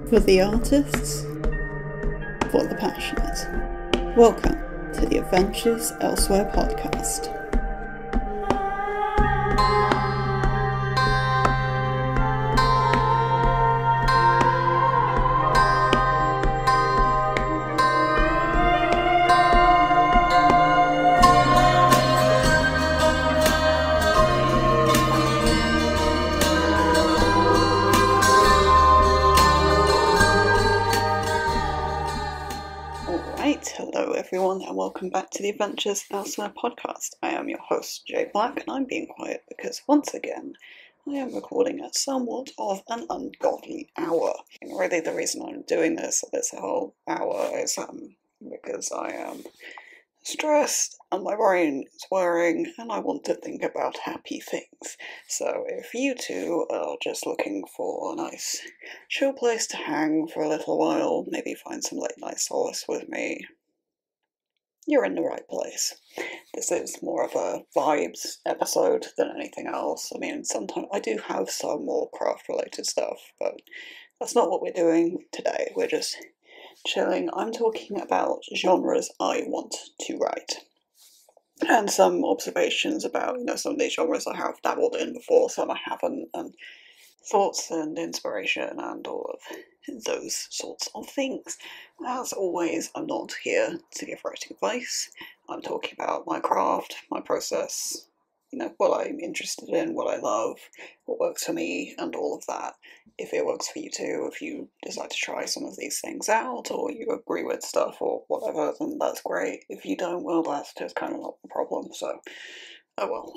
For the artists, for the passionate. Welcome to the Adventures Elsewhere podcast. Hello everyone and welcome back to the Adventures Elsewhere podcast. I am your host Jay Black and I'm being quiet because once again I am recording at somewhat of an ungodly hour. And really the reason I'm doing this whole hour is because I am stressed and my brain is whirring and I want to think about happy things. So if you two are just looking for a nice chill place to hang for a little while, maybe find some late night solace with me, you're in the right place. This is more of a vibes episode than anything else. I mean, sometimes I do have some more craft related stuff, but that's not what we're doing today. We're just chilling. I'm talking about genres I want to write. And some observations about, some of these genres I have dabbled in before, some I haven't, and thoughts and inspiration and all of those sorts of things. As always, I'm not here to give writing advice. I'm talking about my craft, my process, what I'm interested in, what I love, what works for me, and all of that. If it works for you too, if you decide to try some of these things out, or you agree with stuff or whatever, then that's great. If you don't, well, that's just kind of not the problem, so oh well.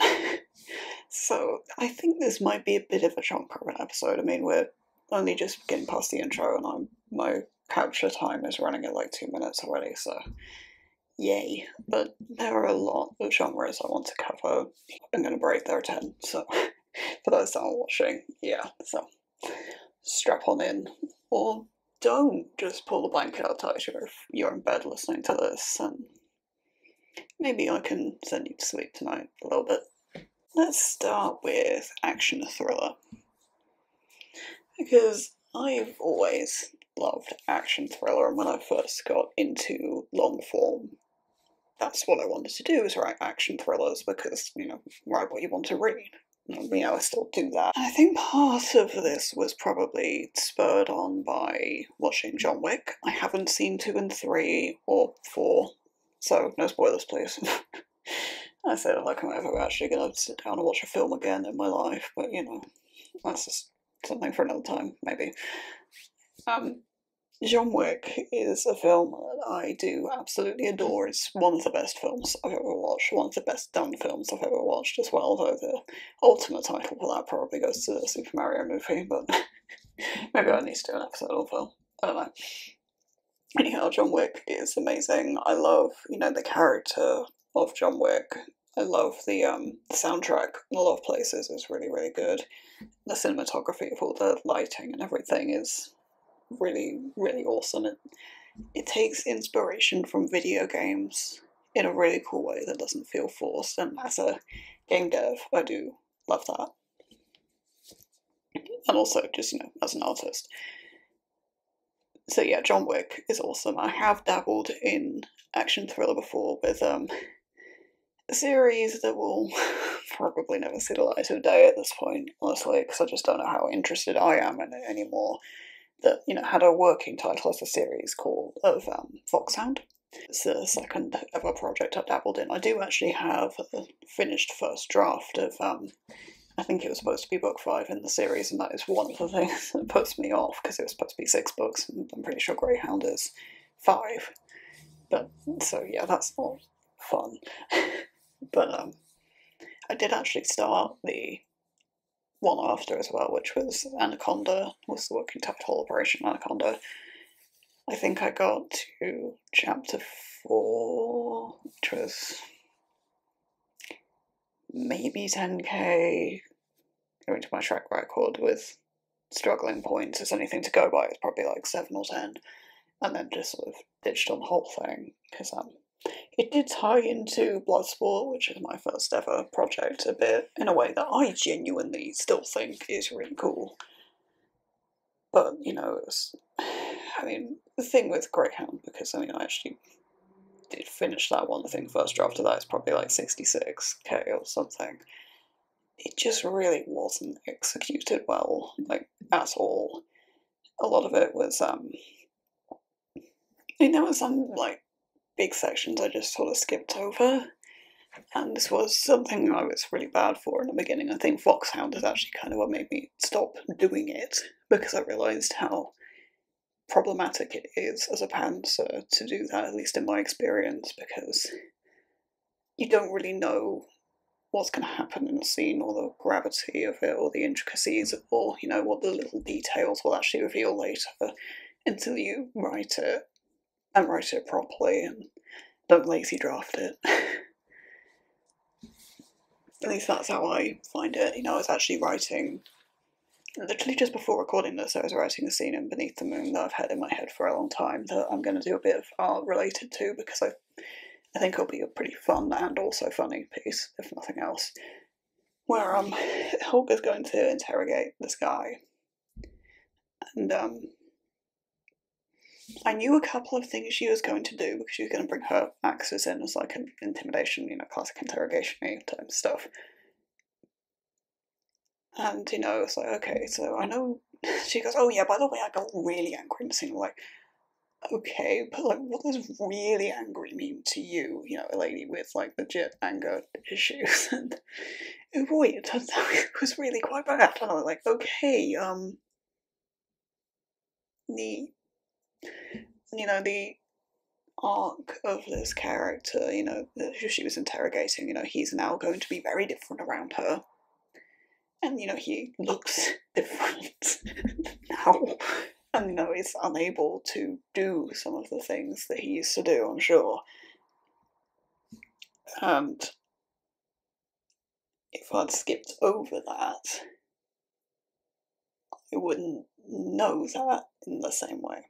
So, I think this might be a bit of a chonker of an episode. I mean, we're only just getting past the intro and my capture time is running at like 2 minutes already, so yay. But there are a lot of genres I want to cover. I'm going to break there 10, so for those that are watching, yeah, so strap on in. Or don't, just pull the blanket out tighter if you're in bed listening to this, and maybe I can send you to sleep tonight a little bit. Let's start with action thriller, because I've always loved action thriller, and when I first got into long form, that's what I wanted to do, is write action thrillers, because, write what you want to read. I still do that. I think part of this was probably spurred on by watching John Wick. I haven't seen 2 and 3 or 4, so no spoilers please. I say that like I'm ever actually going to sit down and watch a film again in my life, but that's just something for another time, maybe. John Wick is a film that I do absolutely adore. It's one of the best films I've ever watched, one of the best done films I've ever watched as well, though the ultimate title for that probably goes to the Super Mario movie, but maybe I need to do an episode of film. I don't know. Anyhow, John Wick is amazing. I love, the character of John Wick. I love the soundtrack in a lot of places. It's really, really good. The cinematography of all the lighting and everything is really, really awesome. It takes inspiration from video games in a really cool way that doesn't feel forced, and as a game dev, I do love that. And also, just, as an artist. So yeah, John Wick is awesome. I have dabbled in action thriller before with a series that will probably never see the light of day at this point, honestly, because I just don't know how interested I am in it anymore. That, had a working title as a series called Foxhound. It's the second ever project I dabbled in. I do actually have a finished first draft of, I think it was supposed to be book 5 in the series, and that is one of the things that puts me off, because it was supposed to be 6 books, and I'm pretty sure Greyhound is 5. But, so yeah, that's not fun. But I did actually start the one after as well, which was Anaconda, was the working title, Operation Anaconda. I think I got to chapter 4, which was maybe 10k, going to my track record with struggling points as anything to go by. It's probably like 7 or 10, and then just sort of ditched on the whole thing, because it did tie into Bloodsport, which is my first ever project, a bit, in a way that I genuinely still think is really cool. But, you know, it was, I mean, the thing with Greyhound, because, I mean, I actually did finish that one, I think first draft of that is probably like 66k or something. It just really wasn't executed well, like, at all. A lot of it was, I mean, there were some, like, big sections I just sort of skipped over, and this was something I was really bad for in the beginning. I think Foxhound is actually kind of what made me stop doing it, because I realised how problematic it is as a pantser to do that, at least in my experience, because you don't really know what's going to happen in a scene, or the gravity of it, or the intricacies, or, you know, what the little details will actually reveal later, until you write it, and write it properly, and don't lazy draft it. At least that's how I find it. You know, I was actually writing, literally just before recording this, I was writing a scene in Beneath the Moon that I've had in my head for a long time that I'm going to do a bit of art related to, because I think it'll be a pretty fun and also funny piece, if nothing else, where Hulk is going to interrogate this guy, and I knew a couple of things she was going to do, because she was going to bring her axes in as like an intimidation, you know, classic interrogation-y type stuff. And, you know, it's like, okay, so I know, she goes, oh yeah, by the way, I got really angry in the scene. I'm like, okay, but like, what does really angry mean to you? You know, a lady with like legit anger issues. And oh boy, it turns out it was really quite bad. And I was like, okay, the, you know, the arc of this character, you know, who she was interrogating, you know, he's now going to be very different around her. And, you know, he looks different now. And, you know, he's unable to do some of the things that he used to do, I'm sure. And if I'd skipped over that, I wouldn't know that in the same way.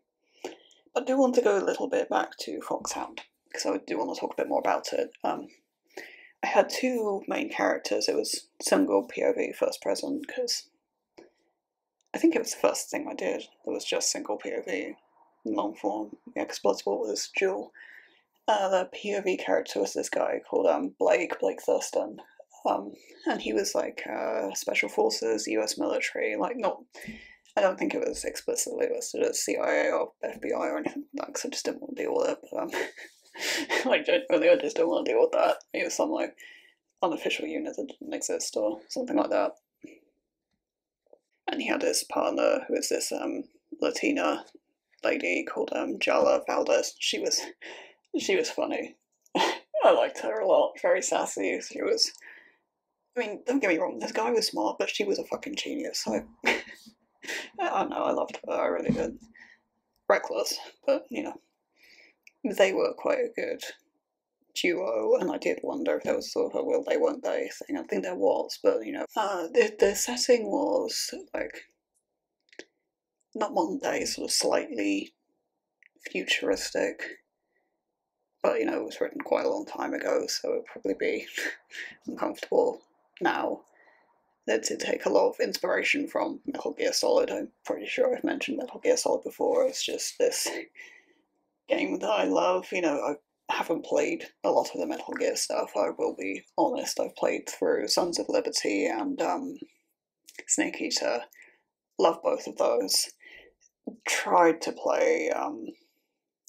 But I do want to go a little bit back to Foxhound, because I do want to talk a bit more about it. I had two main characters. It was single POV first person, because I think it was the first thing I did. It was just single POV, long form. Yeah, because Bloodsport was dual. The POV character was this guy called Blake Thurston. And he was like Special Forces, US military, like not, I don't think it was explicitly listed as CIA or FBI or anything like that, because I just didn't want to deal with it. But, like, genuinely, I just don't want to deal with that. He was some, like, unofficial unit that didn't exist or something like that. And he had his partner, who was this Latina lady called Jala Valdez. She was funny. I liked her a lot. Very sassy. She was, I mean, don't get me wrong, this guy was smart, but she was a fucking genius. So I don't know, I loved her, I really did. Reckless, but, you know, they were quite a good duo, and I did wonder if there was sort of a will they won't they thing. I think there was, but, you know, the setting was, like, not modern day, sort of slightly futuristic, but, you know, it was written quite a long time ago, so it would probably be uncomfortable now. That did take a lot of inspiration from Metal Gear Solid. I'm pretty sure I've mentioned Metal Gear Solid before. It's just this game that I love. You know, I haven't played a lot of the Metal Gear stuff, I will be honest. I've played through Sons of Liberty and Snake Eater. Love both of those. Tried to play,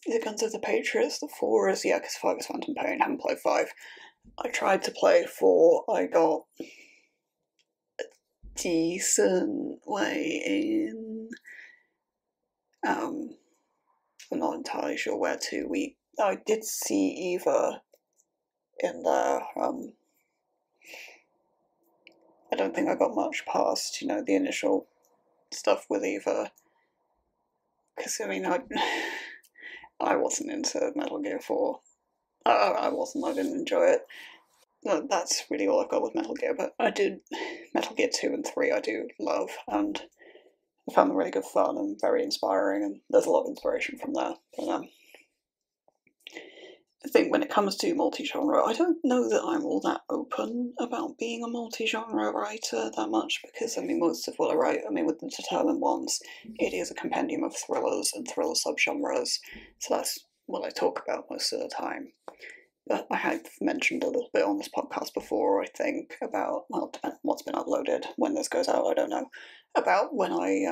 is it Guns of the Patriots? The 4 is, yeah, because 5 is Phantom Pain. Haven't played 5. I tried to play 4. I got decent way in. I'm not entirely sure where to. I did see Eva in there. I don't think I got much past, you know, the initial stuff with Eva. Because, I mean, I wasn't into Metal Gear 4. I wasn't, I didn't enjoy it. That's really all I've got with Metal Gear, but I did, Metal Gear 2 and 3 I do love, and I found them really good fun and very inspiring, and there's a lot of inspiration from there. But, I think when it comes to multi-genre, I don't know that I'm all that open about being a multi-genre writer that much, because I mean most of what I write, I mean with the determined ones, it is a compendium of thrillers and thriller subgenres, so that's what I talk about most of the time. But I have mentioned a little bit on this podcast before, I think, about, well, depending on what's been uploaded, when this goes out, I don't know, about when I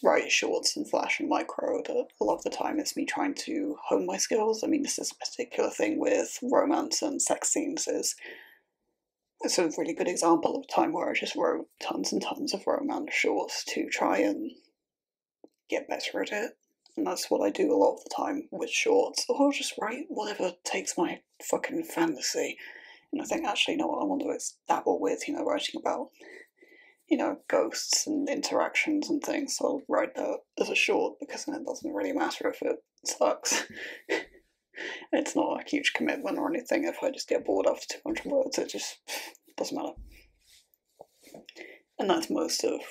write shorts and flash and micro, that a lot of the time it's me trying to hone my skills. I mean, this is a particular thing with romance and sex scenes. It's a really good example of a time where I just wrote tons and tons of romance shorts to try and get better at it. And that's what I do a lot of the time with shorts. Or I'll just write whatever takes my fucking fantasy. And I think actually, you know what I want to do is dabble with, writing about, ghosts and interactions and things. So I'll write that as a short, because then it doesn't really matter if it sucks. It's not a huge commitment or anything. If I just get bored after 200 words, it just doesn't matter. And that's most of,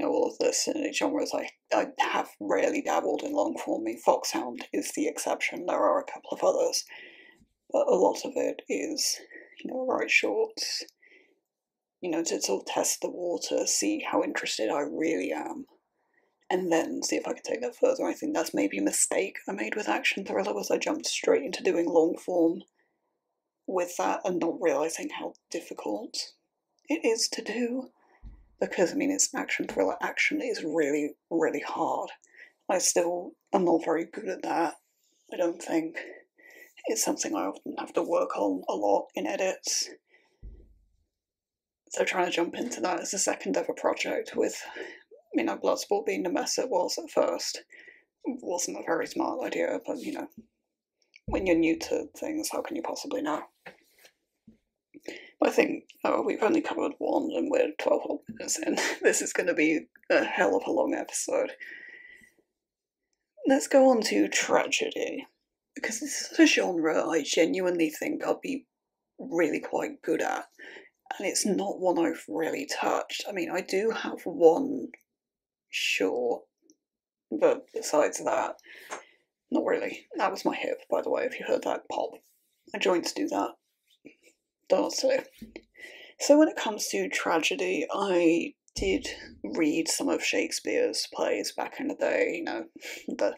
all of the synoptic genres. I have rarely dabbled in long form. I mean, Foxhound is the exception. There are a couple of others. But a lot of it is, write shorts, to sort of test the water, see how interested I really am, and then see if I can take that further. I think that's maybe a mistake I made with action thriller, was I jumped straight into doing long form with that and not realising how difficult it is to do. Because, I mean, it's action thriller. Action is really, really hard. I still am not very good at that, I don't think. It's something I often have to work on a lot in edits. So trying to jump into that as a second ever project with, Bloodsport being the mess it was at first, wasn't a very smart idea, but, when you're new to things, how can you possibly know? But I think we've only covered one and we're 12 minutes in. This is going to be a hell of a long episode. Let's go on to tragedy, because this is a genre I genuinely think I'll be really quite good at, and it's not one I've really touched. I mean, I do have one short, but besides that, not really. That was my hip, by the way, if you heard that pop. My joints do that. Don't know. So when it comes to tragedy, I did read some of Shakespeare's plays back in the day, the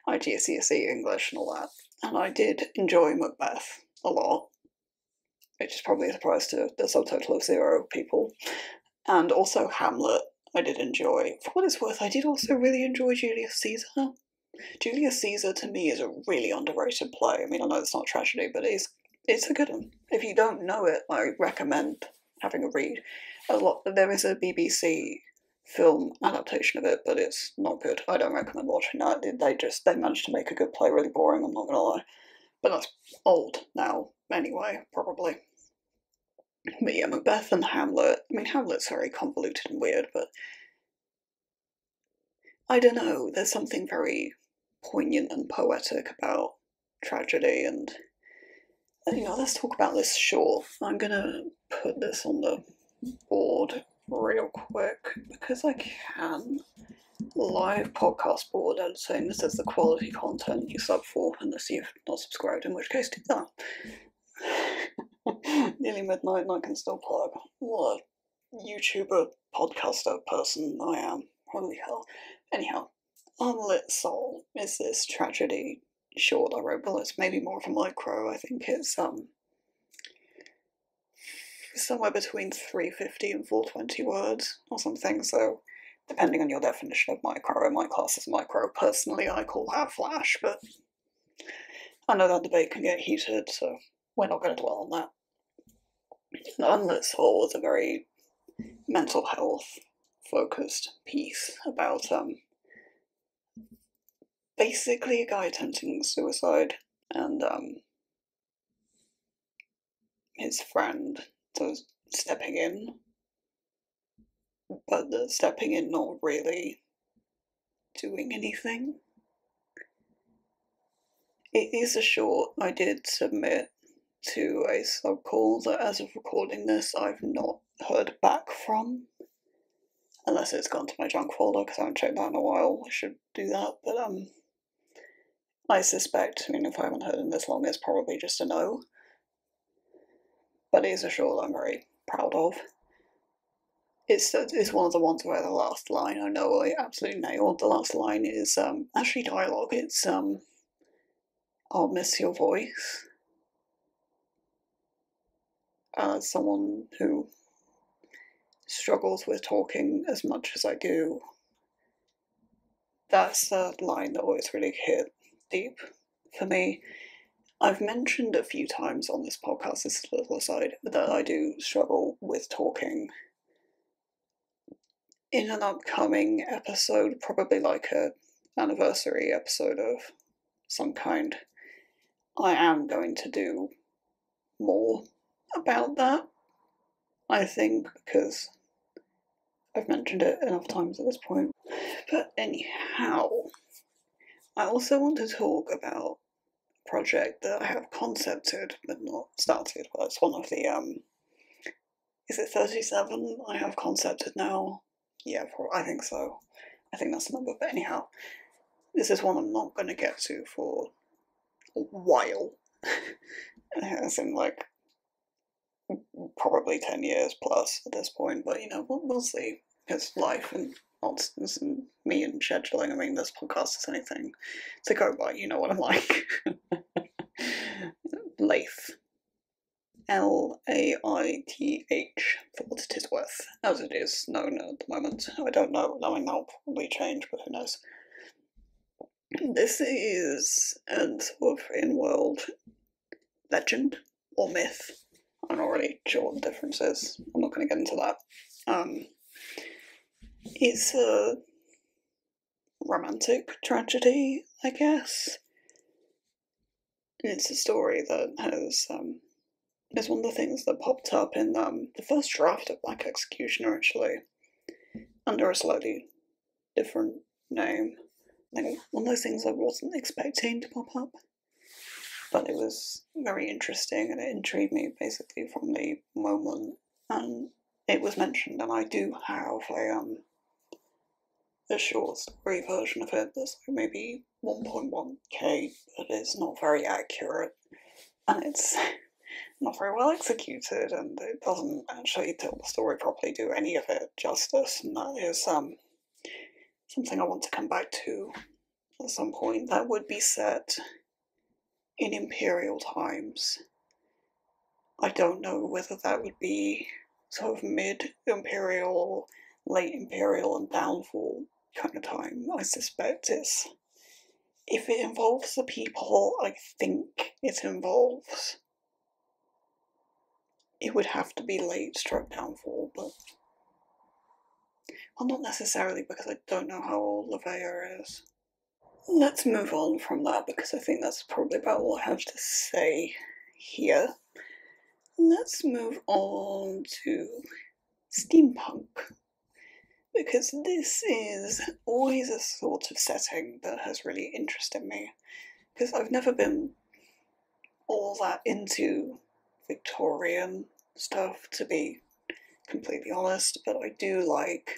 IGCSE English and all that, and I did enjoy Macbeth a lot, which is probably a surprise to the subtotal of 0 people, and also Hamlet I did enjoy. For what it's worth, I did also really enjoy Julius Caesar. Julius Caesar to me is a really underrated play. I mean, I know it's not tragedy, but it's a good one. If you don't know it, I recommend having a read. There is a BBC film adaptation of it, but it's not good. I don't recommend watching that. They managed to make a good play really boring, I'm not gonna lie. But that's old now, anyway, probably. But yeah, Macbeth and Hamlet. I mean, Hamlet's very convoluted and weird, but I don't know, there's something very poignant and poetic about tragedy, and let's talk about this short. I'm gonna put this on the board real quick because I can. Live podcast board editing. This is the quality content you sub for, unless you've not subscribed, in which case do that. Nearly midnight and I can still plug. What a YouTuber, podcaster person I am. Holy hell. Anyhow, Unlit Soul is this tragedy short I wrote. Well, it's maybe more of a micro. I think it's somewhere between 350 and 420 words or something, so depending on your definition of micro, my class is micro. Personally, I call that flash, but I know that debate can get heated, so we're not going to dwell on that. Unlit Soul was a very mental health focused piece about basically a guy attempting suicide and his friend stepping in, but the stepping in not really doing anything. It is a short I did submit to a subcall that, as of recording this, I've not heard back from. Unless it's gone to my junk folder, because I haven't checked that in a while. I should do that, but I suspect, I mean, if I haven't heard in this long, it's probably just a no. But it is a short I'm very proud of. It's one of the ones where the last line I know I absolutely nailed. The last line is actually dialogue. It's I'll miss your voice. As someone who struggles with talking as much as I do, that's a line that always really hit deep for me. I've mentioned a few times on this podcast, this is a little aside, that I do struggle with talking. In an upcoming episode, probably like an anniversary episode of some kind, I am going to do more about that, I think, because I've mentioned it enough times at this point. But anyhow, I also want to talk about a project that I have concepted but not started. Well, it's one of the, is it 37 I have concepted now? Yeah, I think so. I think that's the number, but anyhow, this is one I'm not going to get to for a while. As in, like, probably 10 years plus at this point, but you know, we'll see. It's life and nonsense and me and scheduling. I mean, this podcast is anything to go by, you know what I'm like. Laith. Laith, for what it is worth, as it is known at the moment. I don't know, I mean, that'll probably change, but who knows. This is a sort of in-world legend or myth. I'm not really sure what the difference is. I'm not going to get into that. It's a romantic tragedy, I guess. It's a story that has, it's one of the things that popped up in the first draft of Black Executioner, actually, under a slightly different name. Like, one of those things I wasn't expecting to pop up. But it was very interesting and it intrigued me basically from the moment it was mentioned, and I do have a short story version of it that's maybe 1.1k, but it's not very accurate and it's not very well executed, and it doesn't actually tell the story properly, do any of it justice, and that is something I want to come back to at some point. That would be set in Imperial times. I don't know whether that would be sort of mid-Imperial or late Imperial and downfall kind of time. I suspect it's, if it involves the people I think it involves, it would have to be late stroke downfall, but well, not necessarily, because I don't know how old Levea is. Let's move on from that, because I think that's probably about all I have to say here. Let's move on to steampunk, because this is always a sort of setting that has really interested me, because I've never been all that into Victorian stuff, to be completely honest, but I do like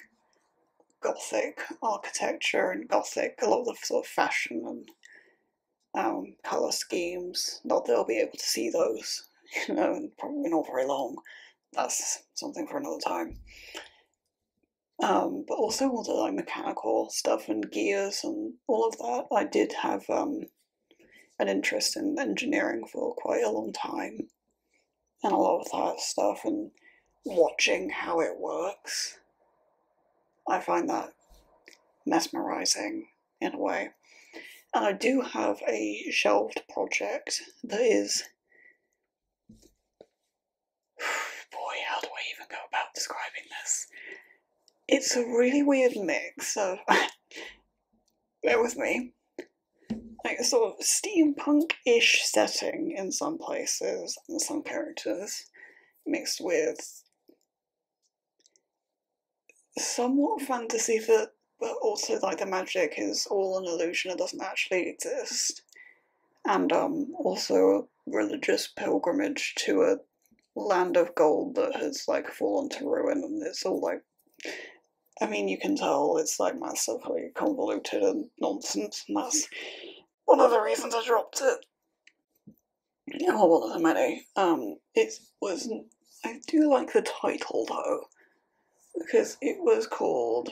Gothic architecture and Gothic, a lot of the sort of fashion and colour schemes. Not that I'll be able to see those, you know, and probably not very long. That's something for another time. But also all the like mechanical stuff and gears and all of that. I did have an interest in engineering for quite a long time, and a lot of that stuff and watching how it works. I find that mesmerising in a way. And I do have a shelved project that is, boy, how do I even go about describing this? It's a really weird mix of, bear with me, like a sort of steampunk-ish setting in some places and some characters, mixed with somewhat fantasy, but also like the magic is all an illusion, it doesn't actually exist. And also a religious pilgrimage to a land of gold that has like fallen to ruin, and it's all like, I mean, you can tell it's like massively convoluted and nonsense, and that's one of the reasons I dropped it. Oh, one of the many. It was. I do like the title though, because it was called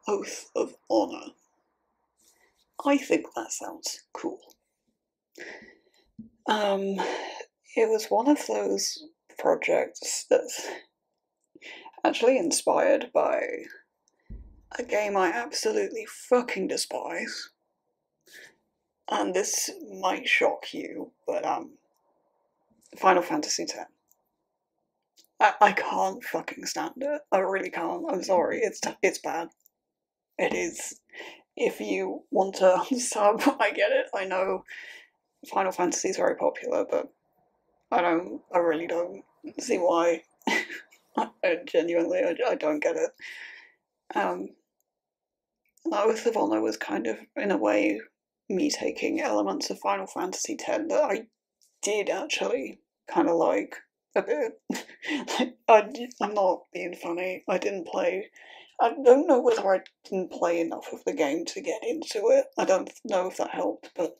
Oath of Honor. I think that sounds cool. It was one of those projects that's actually inspired by a game I absolutely fucking despise. And this might shock you, but Final Fantasy X. I can't fucking stand it. I really can't. I'm sorry. It's bad. It is. If you want to sub, I get it. I know Final Fantasy is very popular, but I really don't see why. I genuinely, I don't get it. Oath of Honor was kind of, in a way, me taking elements of Final Fantasy X that I did actually kind of like a bit. I'm not being funny. I didn't play. I don't know whether I didn't play enough of the game to get into it. I don't know if that helped, but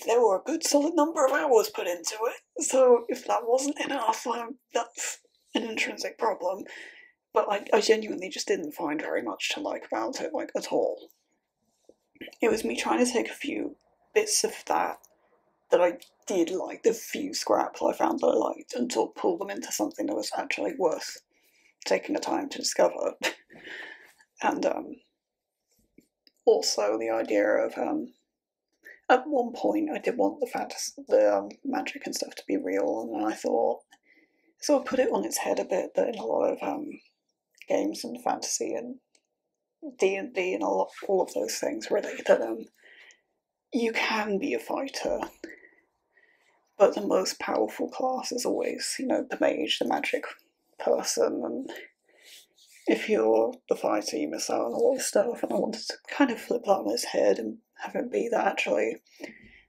there were a good solid number of hours put into it. So if that wasn't enough, that's an intrinsic problem. But I genuinely just didn't find very much to like about it, like, at all. It was me trying to take a few bits of that I did like, the few scraps I found that I liked, and to pull them into something that was actually worth taking the time to discover. And also the idea of at one point I did want the magic and stuff to be real, and I thought sort of put it on its head a bit that in a lot of games and fantasy and D&D and all of those things really, that you can be a fighter, but the most powerful class is always, the mage, the magic person, and if you're the fighter, you miss out on all this stuff. And I wanted to kind of flip that on its head and have it be that actually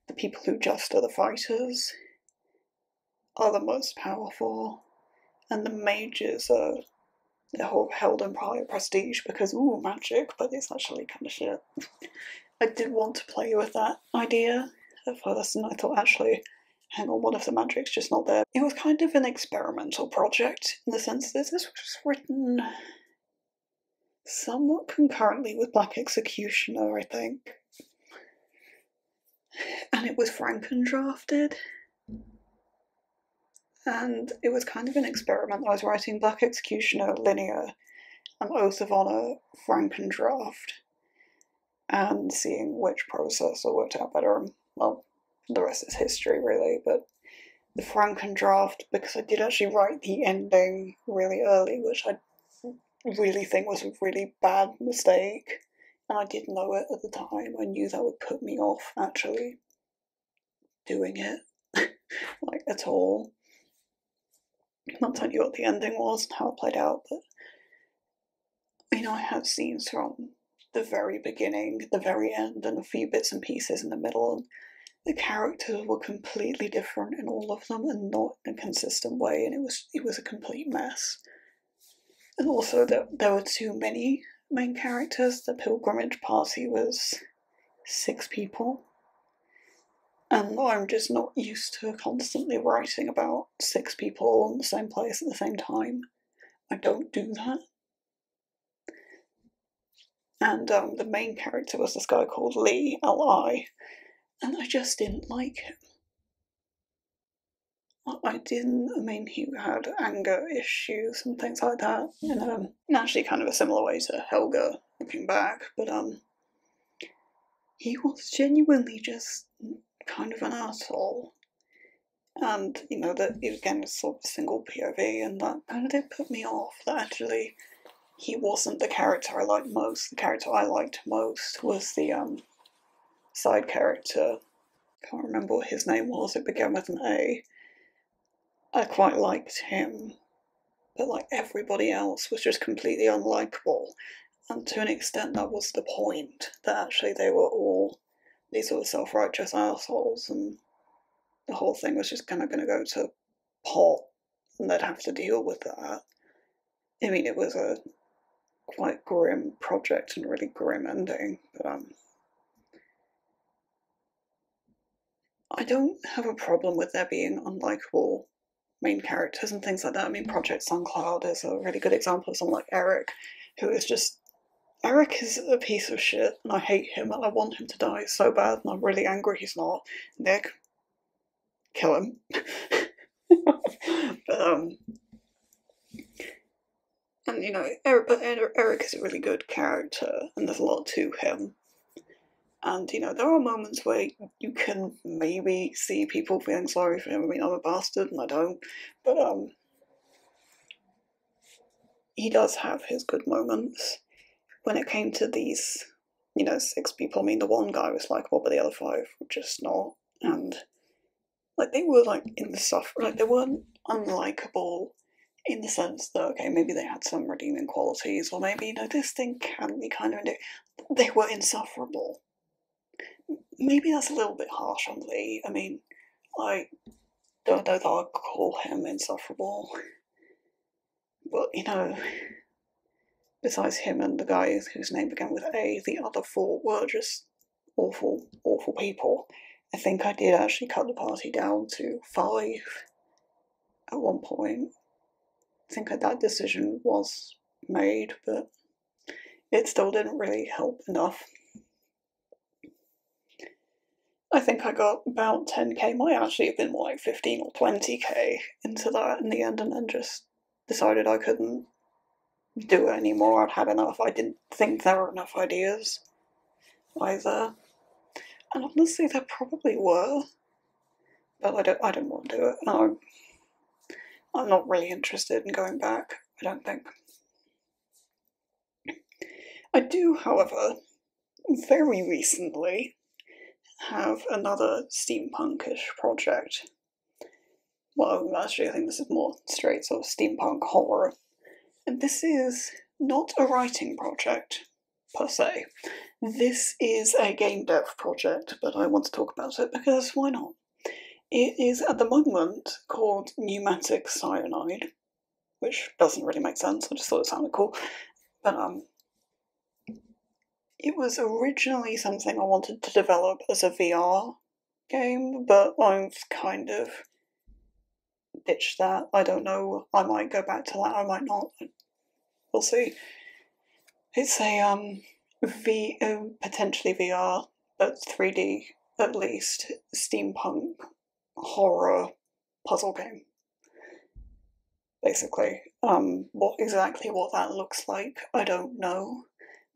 the people who just are the fighters are the most powerful, and the mages are held in higher prestige because, ooh, magic, but it's actually kind of shit. I did want to play with that idea at first, and I thought, actually, hang on, one of the magic's just not there. It was kind of an experimental project in the sense that this was written somewhat concurrently with Black Executioner, I think. And it was Franken-drafted. And it was kind of an experiment. I was writing Black Executioner linear and Oath of Honor Franken-draft and seeing which processor worked out better. And, well, the rest is history, really. But the Franken-draft, because I did actually write the ending really early, which I really think was a really bad mistake, and I didn't know it at the time. I knew that would put me off actually doing it, like, at all. Not telling you what the ending was and how it played out, but I had scenes from the very beginning, the very end, and a few bits and pieces in the middle, and the characters were completely different in all of them and not in a consistent way, and it was a complete mess. And also there were too many main characters. The pilgrimage party was 6 people. And I'm just not used to constantly writing about 6 people all in the same place at the same time. I don't do that. And the main character was this guy called Lee, L.I., and I just didn't like him. He had anger issues and things like that, in actually kind of a similar way to Helga, looking back, but he was genuinely just kind of an asshole. And, that again was sort of single POV, and that kind of did put me off, that actually he wasn't the character I liked most. The character I liked most was the side character. Can't remember what his name was, it began with an A. I quite liked him, but like everybody else was just completely unlikable. And to an extent that was the point, that actually they were all these sort of self-righteous assholes, and the whole thing was just kind of going to go to pot, and they'd have to deal with that. I mean, it was a quite grim project and really grim ending, but I don't have a problem with there being unlikable main characters and things like that. I mean, Project SunCloud is a really good example of someone like Eric, who is just... Eric is a piece of shit, and I hate him, and I want him to die so bad, and I'm really angry he's not. Nick, kill him. But, and you know, Eric is a really good character, and there's a lot to him. And you know, there are moments where you can maybe see people feeling sorry for him. I mean, I'm a bastard, and I don't, but he does have his good moments. When it came to these, you know, 6 people, I mean, the one guy was likeable, but the other 5 were just not. And like, they were like like, they weren't unlikable in the sense that, okay, maybe they had some redeeming qualities, or maybe, you know, this thing can be kind of... They were insufferable. Maybe that's a little bit harsh on Lee. I mean, I don't know that I'd call him insufferable. But, you know, besides him and the guy whose name began with A, the other 4 were just awful, awful people. I think I did actually cut the party down to 5 at one point. I think that decision was made, but it still didn't really help enough. I think I got about 10k, might actually have been more like 15 or 20k into that in the end, and then just decided I couldn't do it anymore. I'd had enough. I didn't think there were enough ideas either. And honestly, there probably were, but I don't want to do it. I'm not really interested in going back, I don't think. I do, however, very recently have another steampunkish project. Well, actually, I think this is more straight sort of steampunk horror. And this is not a writing project, per se. This is a game dev project, but I want to talk about it because why not? It is at the moment called Pneumatic Cyanide, which doesn't really make sense, I just thought it sounded cool. But it was originally something I wanted to develop as a VR game, but I've kind of ditched that. I don't know, I might go back to that, I might not. We'll see. It's a potentially VR, but 3D at least, steampunk horror puzzle game. Basically, what that looks like, I don't know.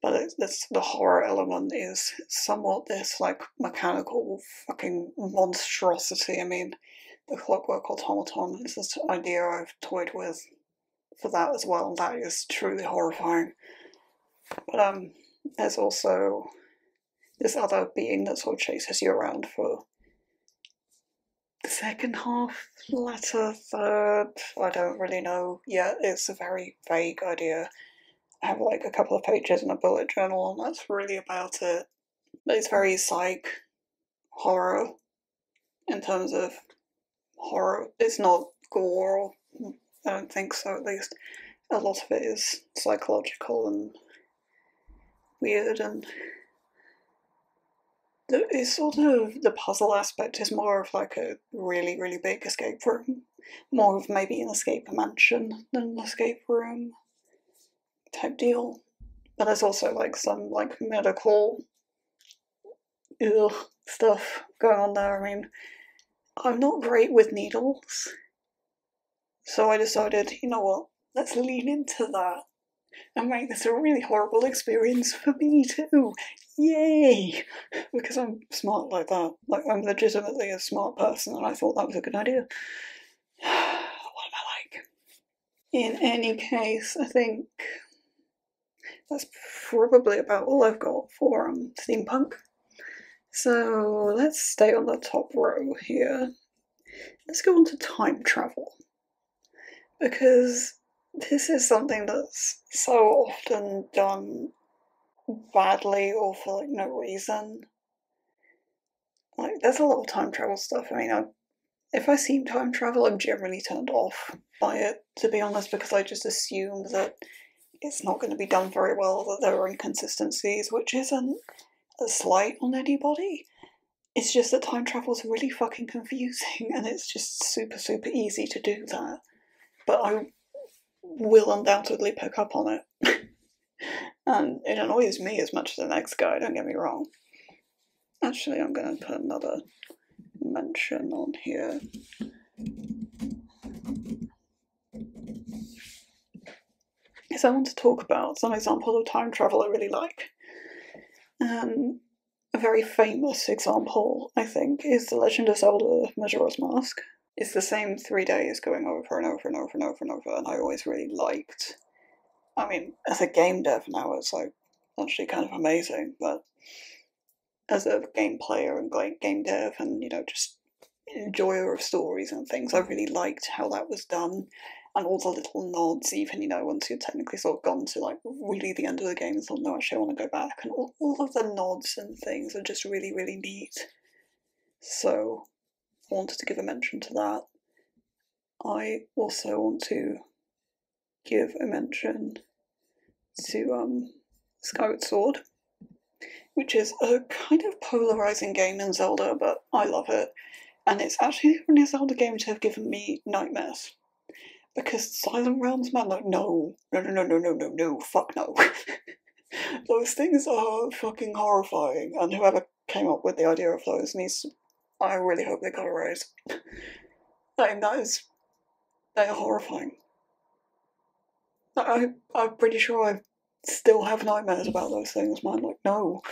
But the horror element is somewhat this like mechanical fucking monstrosity. I mean, the Clockwork Automaton is this idea I've toyed with for that as well, and that is truly horrifying. But there's also this other being that sort of chases you around for the second half, latter third. I don't really know yet. It's a very vague idea. I have like a couple of pages in a bullet journal, and that's really about it. But it's very psych horror in terms of horror. It's not gore, I don't think so at least. A lot of it is psychological and weird, and it's sort of, the puzzle aspect is more of like a really, really big escape room. More of maybe an escape mansion than an escape room type deal. But there's also like some like medical stuff going on there. I mean, I'm not great with needles, so I decided, you know what, let's lean into that and make this a really horrible experience for me too. Yay! Because I'm smart like that. Like, I'm legitimately a smart person, and I thought that was a good idea. What am I like? In any case, I think that's probably about all I've got for steampunk. So let's stay on the top row here. Let's go on to time travel. Because this is something that's so often done badly or for like no reason. Like, there's a lot of time travel stuff. I mean, if I see time travel, I'm generally turned off by it, to be honest, because I just assume that it's not going to be done very well, that there are inconsistencies, which isn't a slight on anybody. It's just that time travel is really fucking confusing, and it's just super, super easy to do that. But I will undoubtedly pick up on it. And it annoys me as much as the next guy, don't get me wrong. Actually, I'm going to put another mention on here. Because I want to talk about some examples of time travel I really like. And a very famous example, I think, is The Legend of Zelda Majora's Mask. It's the same 3 days going over and over and over and over and over, and I always really liked. I mean, as a game dev now, it's like actually kind of amazing, but as a game player and game dev and, you know, just enjoyer of stories and things, I really liked how that was done, and all the little nods, even, you know, once you're technically sort of gone to like really the end of the game and thought, no, actually I want to go back, and all of the nods and things are just really, really neat. So I wanted to give a mention to that. I also want to give a mention to Skyward Sword, which is a kind of polarising game in Zelda, but I love it. And it's actually the only Zelda game to have given me nightmares. Because Silent Realms, man, like, no, fuck no. Those things are fucking horrifying, and whoever came up with the idea of those needs, I really hope they got a raise. Like, they are horrifying. I'm pretty sure I still have nightmares about those things, man, like, no.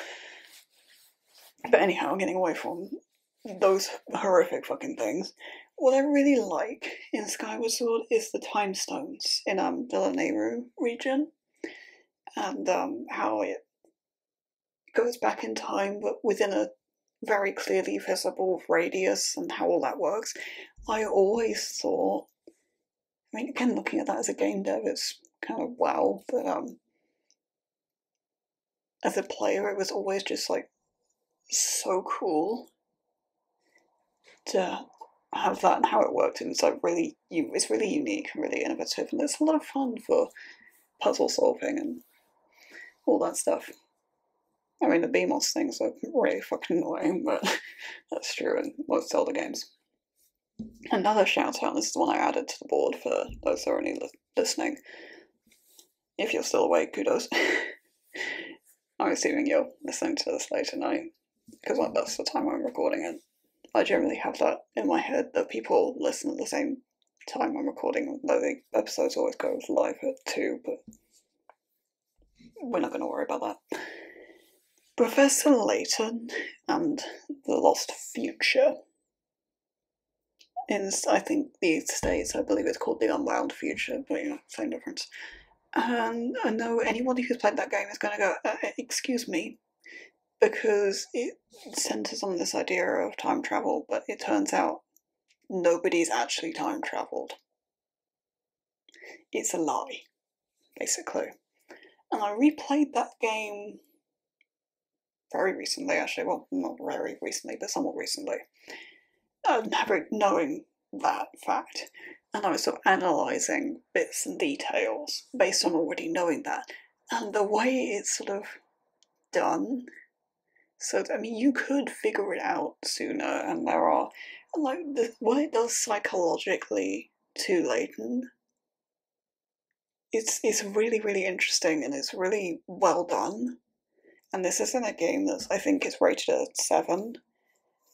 But anyhow, getting away from those horrific fucking things, what I really like in Skyward Sword is the time stones in the Lanayru region, and how it goes back in time but within a very clearly visible radius, and how all that works. I always thought, I mean, again, looking at that as a game dev, it's kind of wow, but as a player it was always just like so cool to have that and how it worked. And it's like it's really unique and really innovative, and it's a lot of fun for puzzle solving and all that stuff. I mean, the BMOS things are really fucking annoying, but that's true in most Zelda games. Another shout out, this is the one I added to the board for those who are only listening. If you're still awake, kudos. I'm assuming you're listening to this late at night, because that's the time I'm recording it. I generally have that in my head that people listen at the same time I'm recording, though the episodes always go live at 2, but we're not going to worry about that. Professor Layton and the Lost Future is, I think, these days, I believe it's called the Unwound Future, but yeah, same difference. And I know anybody who's played that game is going to go, excuse me, because it centres on this idea of time travel, but it turns out nobody's actually time travelled. It's a lie, basically. And I replayed that game very recently, actually. Well, not very recently, but somewhat recently. Knowing that fact. And I was sort of analysing bits and details based on already knowing that. And the way it's sort of done, so that, I mean, you could figure it out sooner, and there are, like, what it does psychologically to Layton, it's really, really interesting, and it's really well done. And this isn't a game that's, I think, is rated at 7,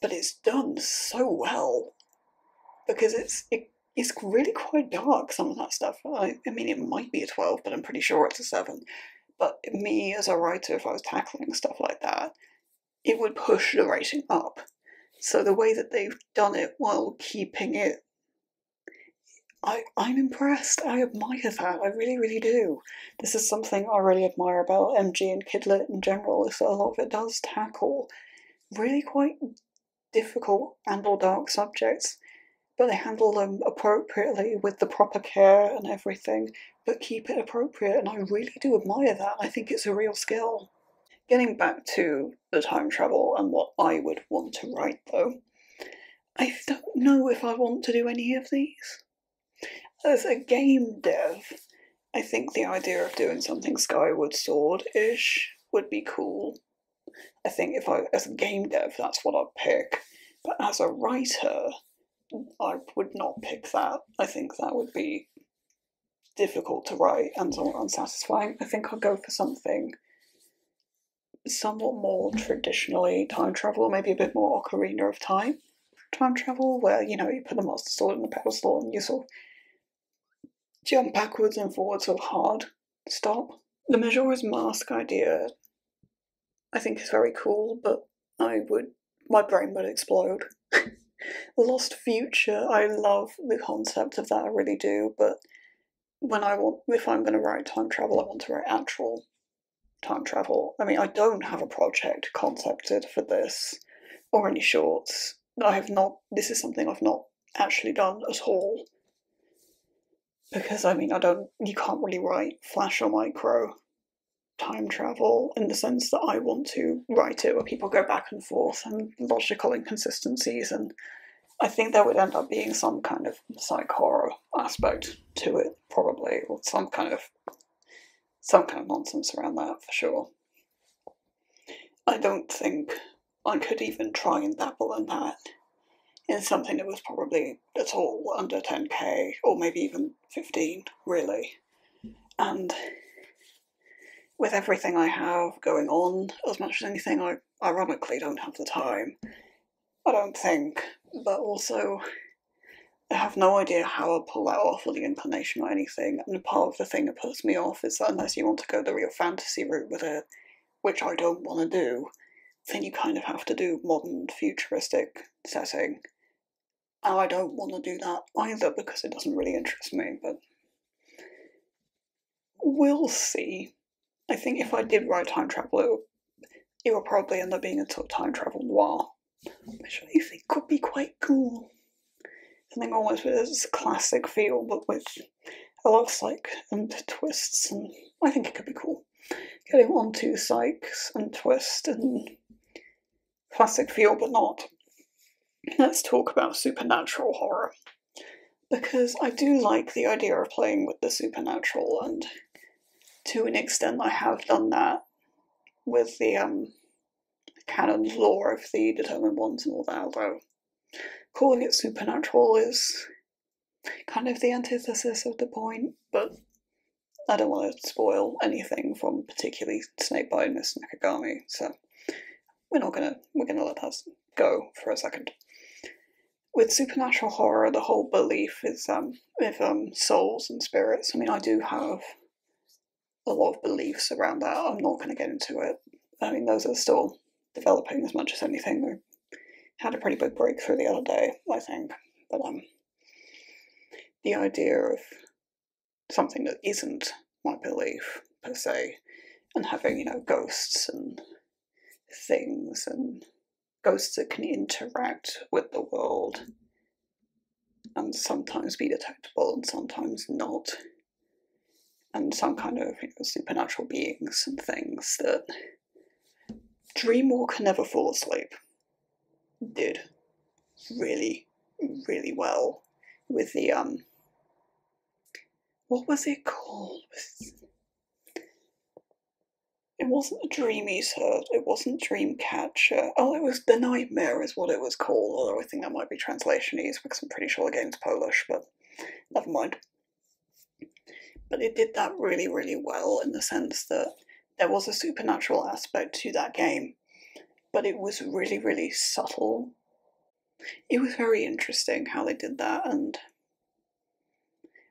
but it's done so well, because it's really quite dark, some of that stuff. I mean, it might be a 12, but I'm pretty sure it's a 7. But me, as a writer, if I was tackling stuff like that, it would push the rating up. So the way that they've done it while keeping it, I'm impressed. I admire that. I really, really do. This is something I really admire about MG and Kidlit in general, is that a lot of it does tackle really quite difficult and or dark subjects, but they handle them appropriately with the proper care and everything, but keep it appropriate, and I really do admire that. I think it's a real skill. Getting back to the time travel and what I would want to write, though, I don't know if I want to do any of these. As a game dev, I think the idea of doing something Skyward Sword-ish would be cool. I think if I, as a game dev, that's what I'd pick. But as a writer, I would not pick that. I think that would be difficult to write and somewhat unsatisfying. I think I'll go for something somewhat more traditionally time travel, maybe a bit more Ocarina of Time travel, where, you know, you put the Master Sword in the pedestal and you sort of jump backwards and forwards sort of hard stop. The Majora's Mask idea, I think, is very cool, but my brain would explode. Lost Future, I love the concept of that, I really do, but if I'm going to write time travel, I want to write actual time travel. I mean, I don't have a project concepted for this, or any shorts. This is something I've not actually done at all. Because, I mean, you can't really write Flash or Micro time travel in the sense that I want to write it, where people go back and forth and logical inconsistencies, and I think there would end up being some kind of psych horror aspect to it, probably, or some kind of nonsense around that, for sure. I don't think I could even try and dabble in that in something that was probably at all under 10k, or maybe even 15, really. And with everything I have going on, as much as anything, I ironically don't have the time. I don't think, but also I have no idea how I'll pull that off, or the inclination or anything, and part of the thing that puts me off is that unless you want to go the real fantasy route with it, which I don't want to do, then you kind of have to do modern futuristic setting. And I don't want to do that either because it doesn't really interest me, but we'll see. I think if I did write time travel, it would probably end up being a sort of time travel noir, which I think could be quite cool. Something almost with this classic feel, but with a lot of psych and twists, and I think it could be cool. Getting onto psychs and twist and classic feel, but not. Let's talk about supernatural horror, because I do like the idea of playing with the supernatural, and to an extent I have done that with the canon lore of the Determined Ones and all that, although calling it supernatural is kind of the antithesis of the point, but I don't want to spoil anything from particularly Snakebite and Miss Nakagami, so we're gonna let that go for a second. With supernatural horror, the whole belief is with souls and spirits. I mean, I do have a lot of beliefs around that. I'm not going to get into it. I mean, those are still developing as much as anything. We had a pretty big breakthrough the other day, I think. But the idea of something that isn't my belief, per se, and having, you know, ghosts and things, and ghosts that can interact with the world, and sometimes be detectable and sometimes not, and some kind of, you know, supernatural beings and things that Dreamwalker Never Fall Asleep did really, really well with the what was it called? It wasn't a Dream Eater, it wasn't Dreamcatcher. Oh, it was The Nightmare is what it was called, although I think that might be translationese because I'm pretty sure the game's Polish, but never mind. But it did that really, really well in the sense that there was a supernatural aspect to that game, but it was really, really subtle. It was very interesting how they did that, and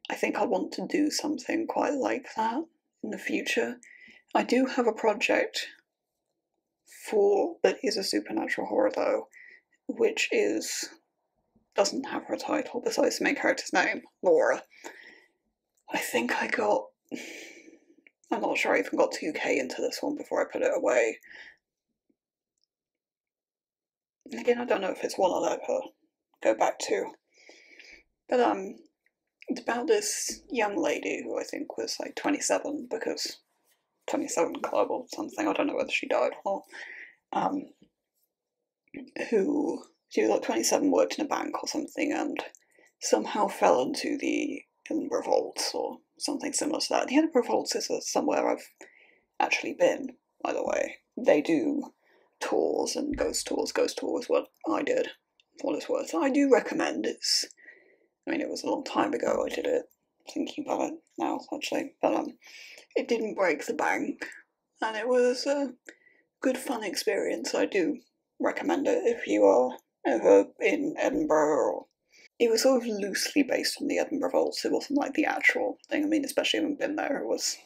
I think I want to do something quite like that in the future. I do have a project that is a supernatural horror though, which doesn't have her title besides the main character's name, Laura. I think I'm not sure I even got 2k into this one before I put it away. And again, I don't know if it's one I'll ever go back to. But it's about this young lady who I think was like 27, because 27 Club or something, I don't know whether she died or not, who, she was like 27, worked in a bank or something, and somehow fell into the revolts or something similar to that. The end of revolts is somewhere I've actually been, by the way. They do tours and ghost tours, what I did, for what it's worth. I do recommend it. I mean, it was a long time ago I did it, thinking about it now, actually, but it didn't break the bank, and it was a good fun experience. I do recommend it if you are ever in Edinburgh. Or it was sort of loosely based on the Edinburgh Vaults, it wasn't like the actual thing. I mean, especially having been there, it was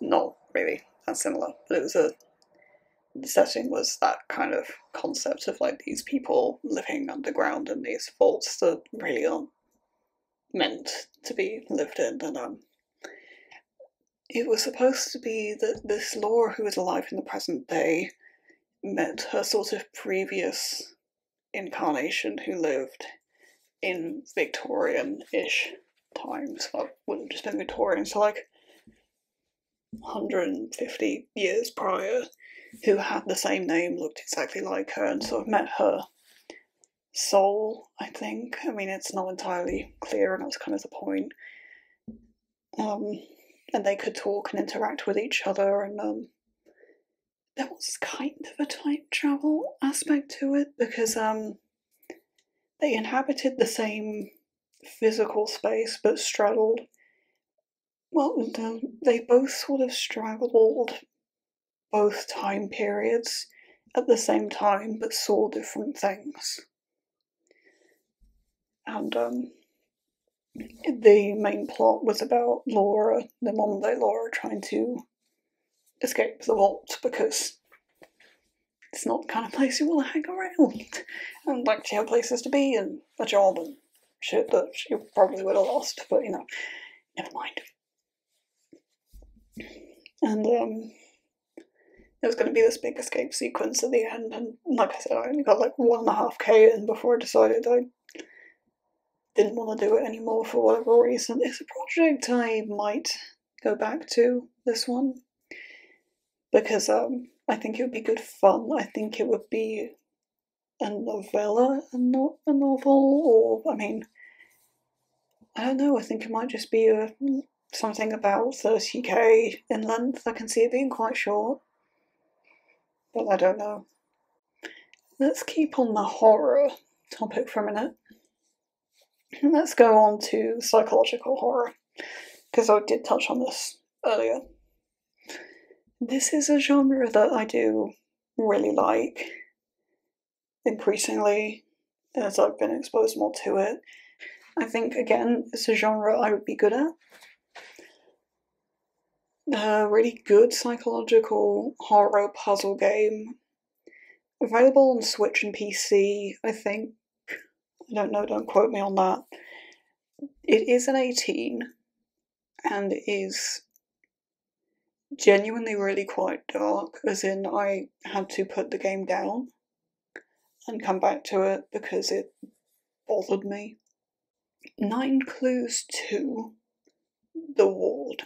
not really that similar, but it was the setting was that kind of concept of like these people living underground in these vaults that really aren't meant to be lived in, and it was supposed to be that this Laura, who is alive in the present day, met her sort of previous incarnation who lived in Victorian-ish times. Well, would have just been Victorian, so like 150 years prior, who had the same name, looked exactly like her, and sort of met her soul, I think. I mean, it's not entirely clear, and that's kind of the point. And they could talk and interact with each other, and there was kind of a time travel aspect to it, because they inhabited the same physical space but straddled. Well, they both sort of straddled both time periods at the same time but saw different things. And the main plot was about Laura, the modern day Laura, trying to escape the vault because it's not the kind of place you want to hang around. And like, she had places to be and a job and shit that she probably would have lost, but you know, never mind. And there was going to be this big escape sequence at the end, and like I said, I only got like 1.5k in before I decided I didn't want to do it anymore for whatever reason. It's a project I might go back to, this one, because I think it would be good fun. I think it would be a novella and not a novel, or, I mean, I don't know, I think it might just be something about 30k in length. I can see it being quite short, but I don't know. Let's keep on the horror topic for a minute. Let's go on to psychological horror, because I did touch on this earlier. This is a genre that I do really like, increasingly, as I've been exposed more to it. I think, again, it's a genre I would be good at. A really good psychological horror puzzle game. Available on Switch and PC, I think. I don't know, don't quote me on that. It is an 18, and it is genuinely really quite dark, as in I had to put the game down and come back to it because it bothered me. 9 Clues 2, The Ward.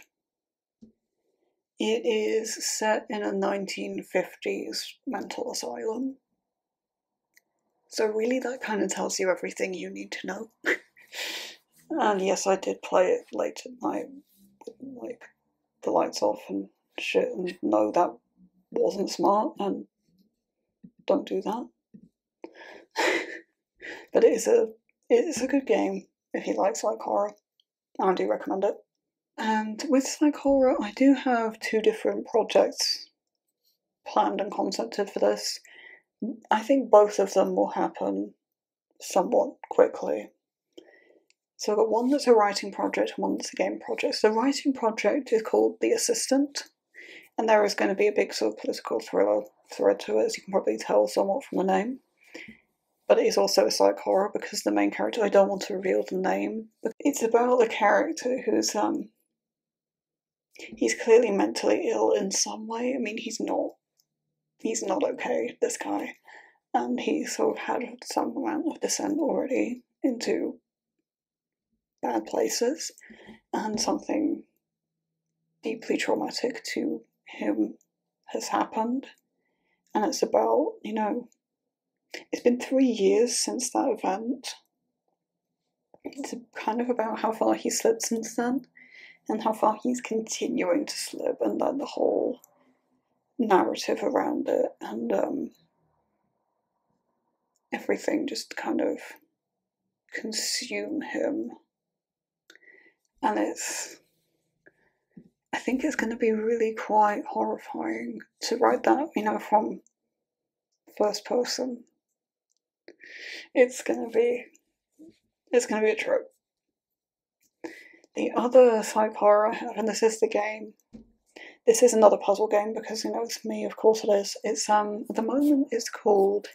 It is set in a 1950s mental asylum. So really that kind of tells you everything you need to know. And yes, I did play it late at night with like the lights off and shit, and no, that wasn't smart, and don't do that. But it is a good game if you like psych horror. I do recommend it. And with psych horror, I do have 2 different projects planned and concepted for this. I think both of them will happen somewhat quickly. So I've got one that's a writing project and one that's a game project. So the writing project is called The Assistant, and there is going to be a big sort of political thriller thread to it, as you can probably tell somewhat from the name. But it is also a psych horror because the main character, I don't want to reveal the name. It's about the character who's he's clearly mentally ill in some way. I mean, he's not okay, this guy. And he sort of had some amount of descent already into bad places, and something deeply traumatic to him has happened. And it's about, you know, it's been 3 years since that event. It's kind of about how far he's slipped since then, and how far he's continuing to slip, and like the whole narrative around it. And everything just kind of consume him. And I think it's going to be really quite horrifying to write that, from first person. It's going to be a trip. The other psych horror I have, and this is the game. This is another puzzle game because, it's me, of course it is. It's, at the moment, it's called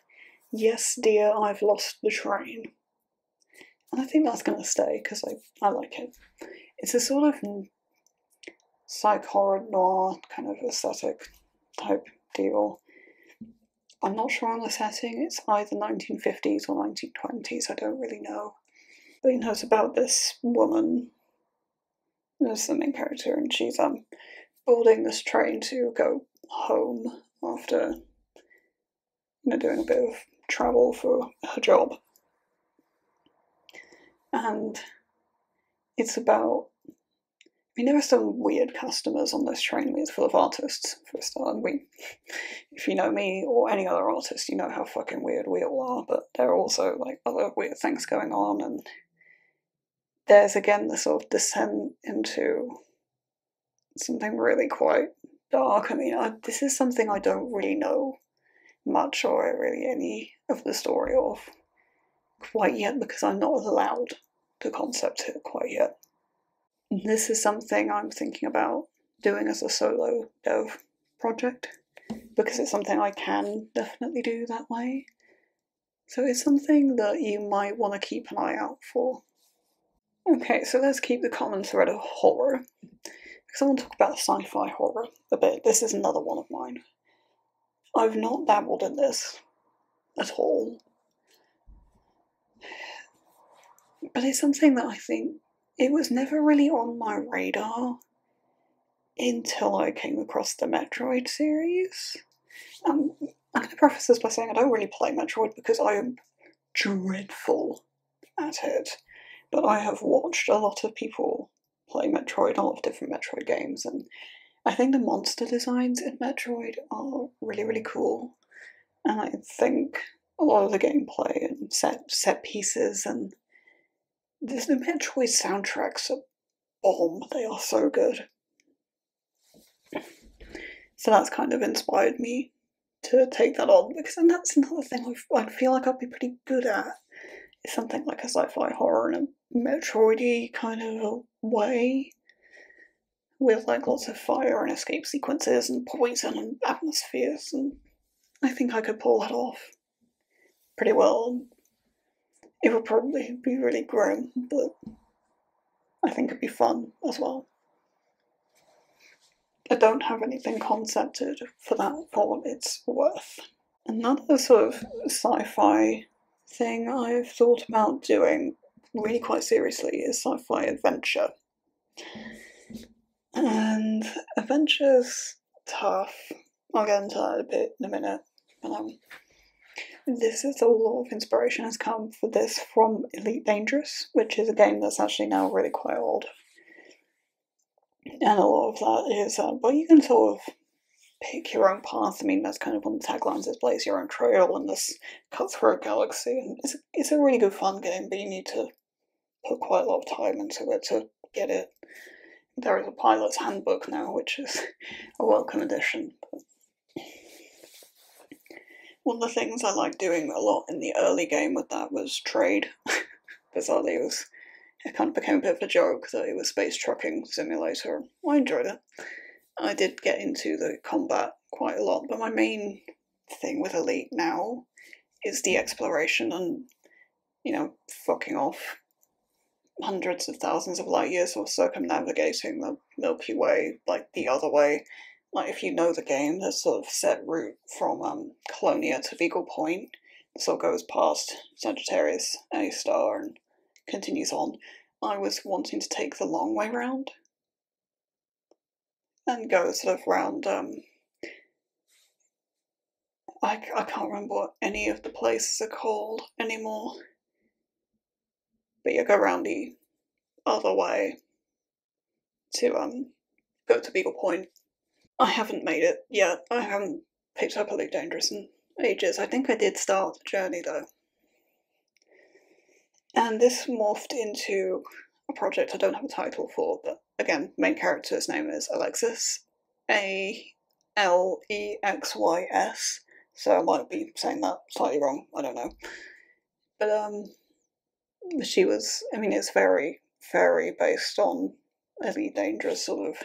Yes Dear, I've Lost the Train. And I think that's going to stay because I like it. It's a sort of psych horror noir kind of aesthetic type deal. I'm not sure on the setting, it's either 1950s or 1920s, I don't really know. But it's about this woman as the main character, and she's boarding this train to go home after doing a bit of travel for her job. And it's about, there are some weird customers on this train. It's full of artists, for a start. And if you know me or any other artist, you know how fucking weird we all are, but there are also, other weird things going on, and there's, again, the sort of descent into something really quite dark. This is something I don't really know much or really any of the story of quite yet, because I'm not allowed to concept it quite yet. This is something I'm thinking about doing as a solo dev project, because it's something I can definitely do that way. So it's something that you might want to keep an eye out for. Okay, so let's keep the common thread of horror, because I want to talk about sci-fi horror a bit. This is another one of mine. I've not dabbled in this at all, but it's something that I think it was never really on my radar until I came across the Metroid series. I'm going to preface this by saying I don't really play Metroid because I am dreadful at it, but I have watched a lot of people play Metroid, a lot of different Metroid games, and I think the monster designs in Metroid are really, really cool, and I think a lot of the gameplay and set pieces and the Metroid soundtracks are bomb. They are so good. So that's kind of inspired me to take that on, because then that's another thing I feel like I'd be pretty good at. It's something like a sci-fi horror in a Metroid-y kind of a way, with lots of fire and escape sequences and poison and atmospheres, and I think I could pull that off pretty well. It would probably be really grim, but I think it'd be fun as well. I don't have anything concepted for that for what it's worth. Another sort of sci-fi thing I've thought about doing really quite seriously is sci-fi adventure. And adventure's tough. I'll get into that a bit in a minute. But this is a lot of inspiration has come for this from Elite Dangerous, which is a game that's actually now really quite old. And a lot of that is, well, you can sort of pick your own path. That's kind of one of the taglines, is blaze your own trail in this cutthroat galaxy. And it's a really good fun game, but you need to put quite a lot of time into it to get it. There is a pilot's handbook now, which is a welcome addition. But one of the things I liked doing a lot in the early game with that was trade. Bizarrely, it kind of became a bit of a joke that it was space trucking simulator. I enjoyed it. I did get into the combat quite a lot, but my main thing with Elite now is the exploration and, fucking off hundreds of thousands of light years or circumnavigating the Milky Way, the other way. If you know the game, there's sort of set route from Colonia to Beagle Point. It sort of goes past Sagittarius A star and continues on. I was wanting to take the long way round and go sort of round, I can't remember what any of the places are called anymore, but yeah, go round the other way to go to Beagle Point. I haven't made it yet. I haven't picked up Elite Dangerous in ages. I think I did start the journey though. And this morphed into a project I don't have a title for, but again, main character's name is Alexis, Alexys, so I might be saying that slightly wrong, I don't know. But she was, I mean, it's very, very based on Elite Dangerous sort of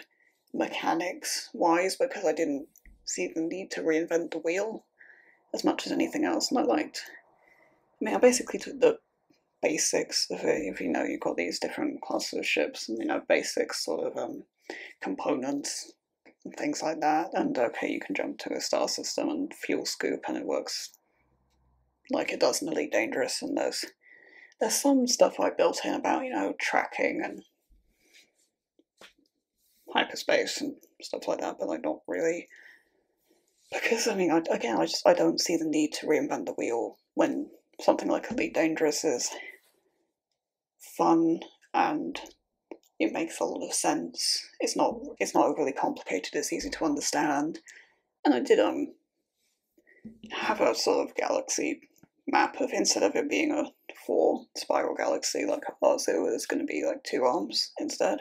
mechanics-wise, because I didn't see the need to reinvent the wheel as much as anything else, and I basically took the basics of it. If you know, you've got these different classes of ships, and basic sort of components and things like that, and okay, you can jump to a star system and fuel scoop and it works like it does in Elite Dangerous, and there's some stuff I built in about, tracking and hyperspace and stuff like that, but like not really, because I don't see the need to reinvent the wheel when something like Elite Dangerous is fun and it makes a lot of sense. It's not overly complicated, it's easy to understand. And I did have a sort of galaxy map of, instead of it being a 4 spiral galaxy like I thought, so it was going to be like 2 arms instead.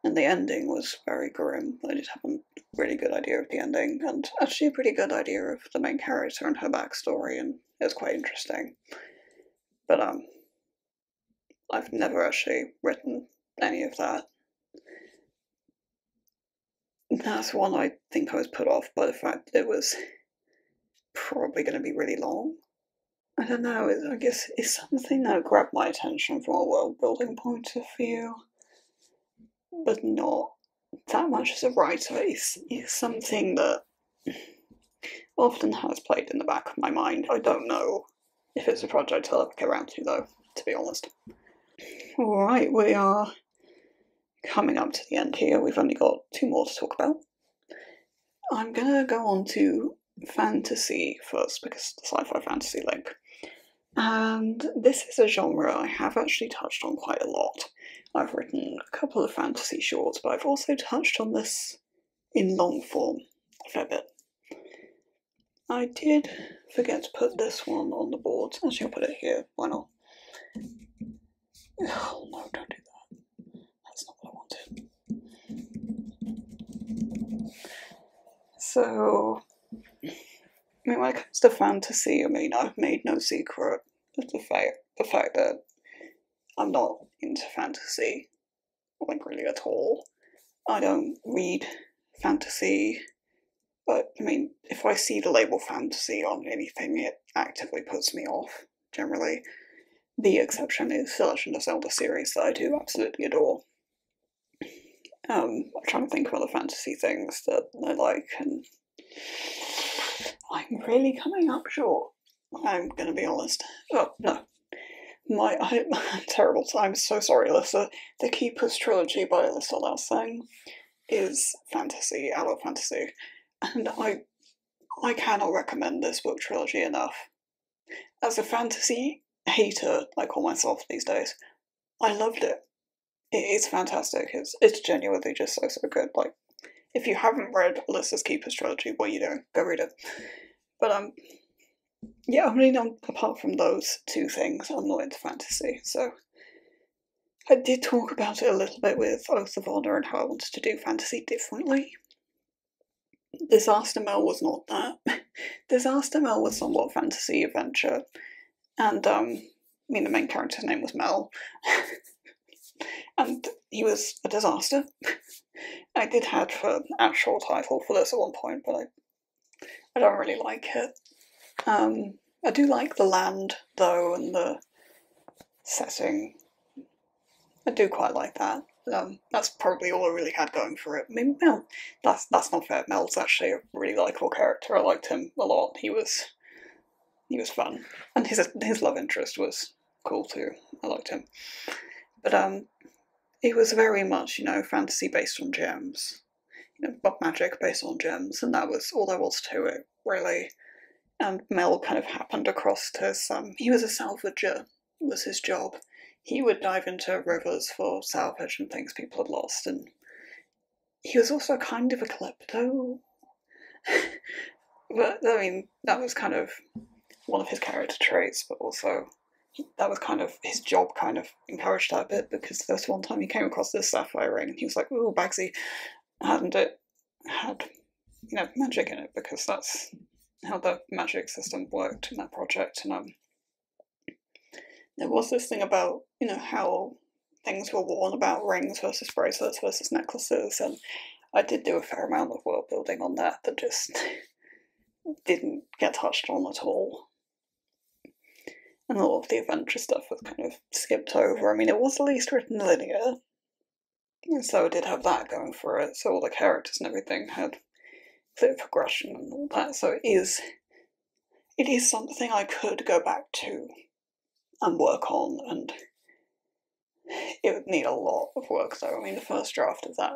And the ending was very grim. I did have a really good idea of the ending, and actually a pretty good idea of the main character and her backstory, and it was quite interesting. But I've never actually written any of that. That's one I think I was put off by the fact that it was probably going to be really long. I don't know, I guess it's something that grabbed my attention from a world building point of view, but not that much as a writer. It's something that often has played in the back of my mind. I don't know if it's a project I'll ever get around to, though, to be honest. Alright, we are coming up to the end here. We've only got 2 more to talk about. I'm gonna go on to fantasy first, because the sci-fi fantasy link. And this is a genre I have actually touched on quite a lot. I've written a couple of fantasy shorts, but I've also touched on this in long form a fair bit. I did forget to put this one on the board. Actually, I'll put it here. Why not? Oh no, don't do that. That's not what I wanted. So, when it comes to fantasy, I've made no secret of the fact that I'm not into fantasy, like really at all. I don't read fantasy, but if I see the label fantasy on anything, it actively puts me off, generally. The exception is the Legend of Zelda series that I do absolutely adore. I'm trying to think of other fantasy things that I like, and I'm really coming up short. I'm gonna be honest. Oh, no. I'm terrible. I'm so sorry, Alyssa. The Keeper's Trilogy by Alyssa Lassang is fantasy, adult fantasy, and I cannot recommend this book trilogy enough. As a fantasy hater, I call myself these days, I loved it. It's fantastic. It's genuinely just so good. Like, if you haven't read Alyssa's Keeper's Trilogy, what are you doing? Go read it. But yeah, apart from those 2 things, I'm not into fantasy, so I did talk about it a little bit with Oath of Honor and how I wanted to do fantasy differently. Disaster Mel was not that. Disaster Mel was somewhat fantasy adventure, and the main character's name was Mel, and he was a disaster. I did have an actual title for this at one point, but I don't really like it. I do like the land, though, and the setting. I do quite like that. That's probably all I really had going for it. Mel, that's not fair. Mel's actually a really likeable character. I liked him a lot. He was fun, and his love interest was cool too. I liked him, but it was very much fantasy based on gems, magic based on gems, and that was all there was to it, really. And Mel kind of happened across to he was a salvager, was his job. He would dive into rivers for salvage and things people had lost, and he was also kind of a klepto. But, that was kind of one of his character traits, but also that was kind of his job, kind of encouraged that a bit, because there was one time he came across this sapphire ring and he was like, "Ooh, Bagsy," hadn't it had, magic in it, because that's how the magic system worked in that project. And there was this thing about, how things were worn about rings versus bracelets versus necklaces, and I did do a fair amount of world building on that just didn't get touched on at all. And a lot of the adventure stuff was kind of skipped over. I mean, it was at least written linear, so it did have that going for it, so all the characters and everything had clear progression and all that, so it is something I could go back to and work on, and it would need a lot of work though. I mean, the first draft of that,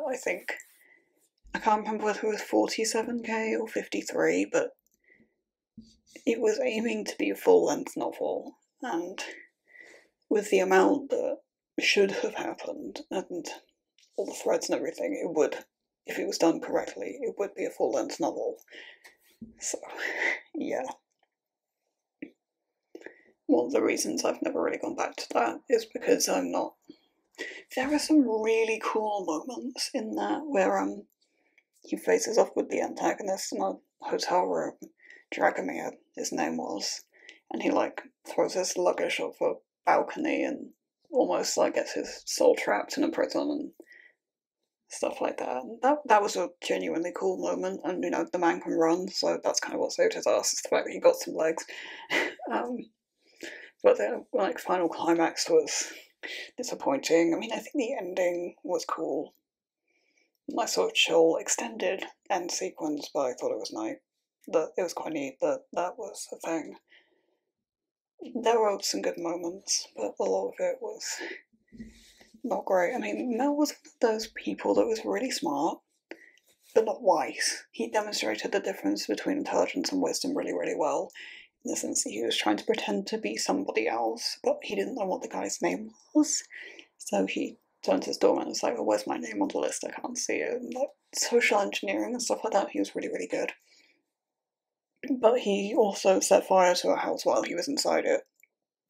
I can't remember whether it was 47k or 53, but it was aiming to be a full-length novel, and with the amount that should have happened and all the threads and everything, it would, if it was done correctly, it would be a full-length novel. So, yeah. One of the reasons I've never really gone back to that is because I'm not... There are some really cool moments in that where he faces off with the antagonist in a hotel room, Dragomir, his name was, and he throws his luggage off a balcony and almost gets his soul trapped in a prison and stuff like that. And that was a genuinely cool moment, and the man can run, so that's kind of what saved his ass, is the fact that he got some legs. But the final climax was disappointing. I mean, I think the ending was cool. Nice sort of chill, extended end sequence, but I thought it was nice. It was quite neat that was a thing. There were some good moments, but a lot of it was not great. I mean, Mel was one of those people that was really smart, but not wise. He demonstrated the difference between intelligence and wisdom really, really well, in the sense that he was trying to pretend to be somebody else, but he didn't know what the guy's name was, so he turned to his doorman and was like, "Well, where's my name on the list? I can't see it." And social engineering and stuff like that, he was really, really good. But he also set fire to a house while he was inside it,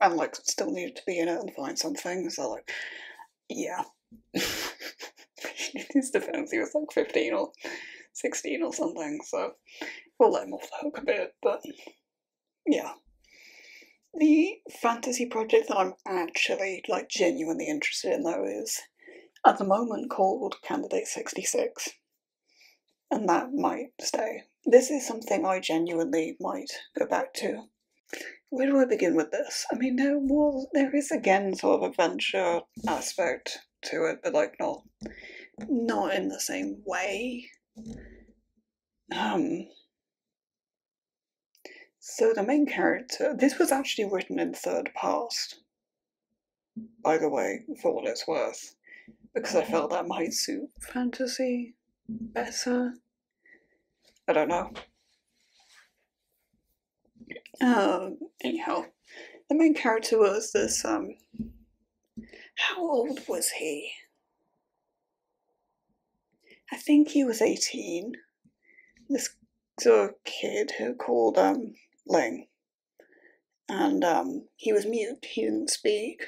and still needed to be in it and find something, so yeah. In his defense, he was 15 or 16 or something, so we'll let him off the hook a bit, but yeah. The fantasy project that I'm actually genuinely interested in though is at the moment called Candidate 66, and that might stay. This is something I genuinely might go back to. Where do I begin with this? I mean, there is again sort of adventure aspect to it, but not in the same way. So the main character, this was actually written in third person, by the way, for what it's worth, because I felt that might suit fantasy better. I don't know. Anyhow, the main character was this, how old was he? I think he was 18. This sort of kid who called, Ling. And, he was mute, he didn't speak.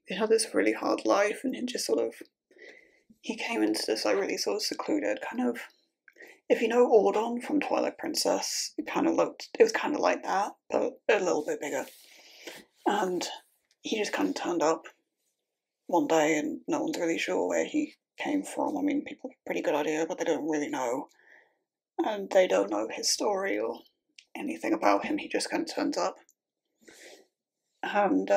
He had this really hard life, and he came into this, really sort of secluded, kind of, if you know Ordon from Twilight Princess, it was kind of like that, but a little bit bigger. And he just kind of turned up one day, and no one's really sure where he came from. I mean, people have a pretty good idea, but they don't really know. And they don't know his story or anything about him, he just kind of turns up. And,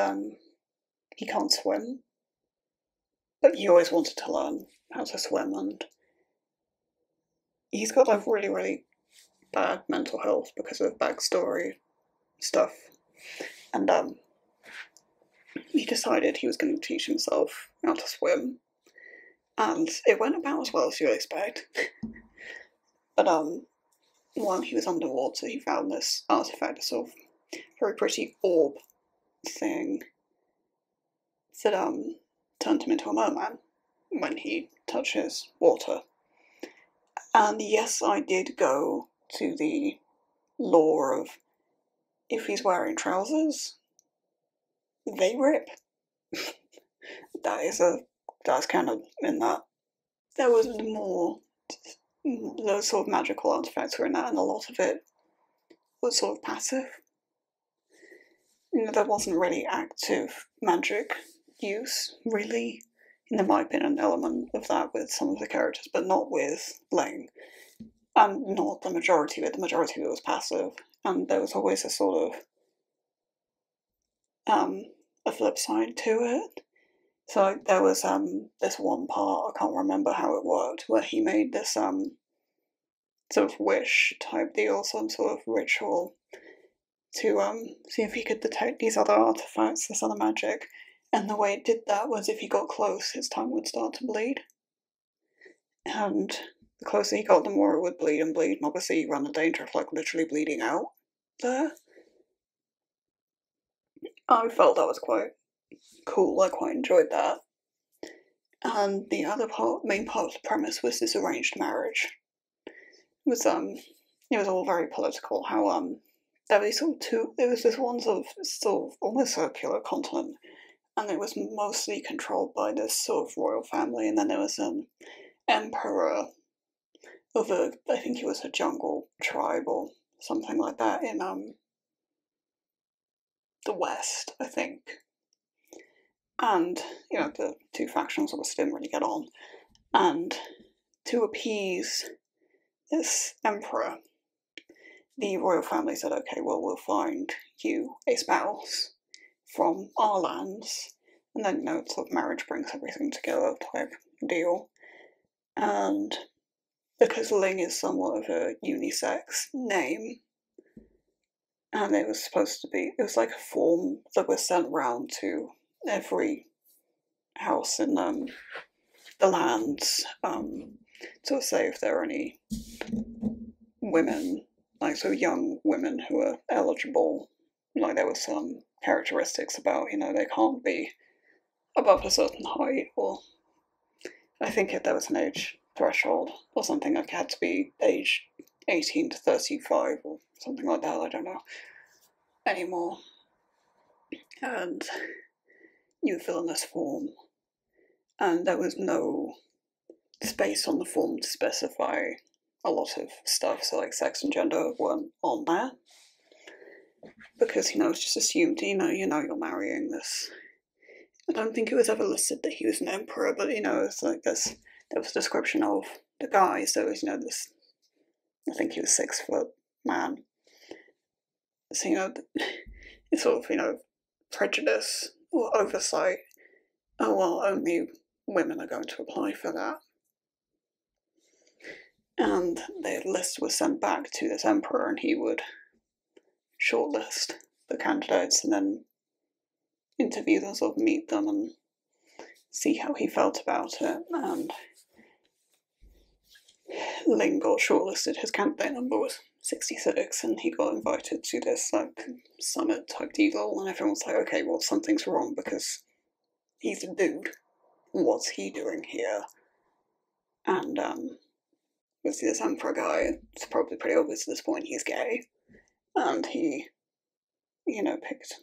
he can't swim, but he always wanted to learn how to swim, and he's got really, really bad mental health because of backstory stuff, and he decided he was going to teach himself how to swim, and it went about as well as you'd expect. But while he was underwater, he found this artifact, a sort of very pretty orb thing that turned him into a merman when he touches water. And yes, I did go to the lore of if he's wearing trousers, they rip. That's kind of in that. There was more, those sort of magical artifacts were in that, and a lot of it was sort of passive. There wasn't really active magic use, really. And there might have been an element of that with some of the characters, but not with Ling. And not the majority of it. The majority of it was passive. And there was always a sort of a flip side to it. So there was this one part, I can't remember how it worked, where he made this sort of wish type deal, some sort of ritual to see if he could detect these other artifacts, this other magic. And the way it did that was if he got close, his tongue would start to bleed. And the closer he got, the more it would bleed and bleed. And obviously you run the danger of like literally bleeding out there. I felt that was quite cool. I quite enjoyed that. And the other main part of the premise was this arranged marriage. It was all very political. How there were sort of two. There was this one sort of almost circular continent, and it was mostly controlled by this sort of royal family. And then there was an emperor of I think he was a jungle tribe or something like that in the west, I think. And the two factions obviously didn't really get on. And to appease this emperor, the royal family said, okay, well, we'll find you a spouse from our lands. And then, sort of marriage brings everything together type deal. And because Ling is somewhat of a unisex name, and it was like a form that was sent round to every house in the lands to say if there are any women, like so young women who are eligible. Like there were some characteristics about, they can't be above a certain height, or I think if there was an age threshold or something, like it had to be age 18 to 35 or something like that, I don't know anymore. And you fill in this form, and there was no space on the form to specify a lot of stuff, so like sex and gender weren't on there, because it's just assumed you're marrying this. I don't think it was ever listed that he was an emperor, but it's like this. There was a description of the guy, so it was this. I think he was 6 foot man. So it's sort of prejudice or oversight. Oh well, only women are going to apply for that. And the list was sent back to this emperor, and he would shortlist the candidates and then interview them, sort of meet them and see how he felt about it. And Ling got shortlisted. His candidate number was 66, and he got invited to this like summit type deal, and everyone was like, okay, well, something's wrong because he's a dude. What's he doing here? And this emperor guy, it's probably pretty obvious at this point he's gay, and he picked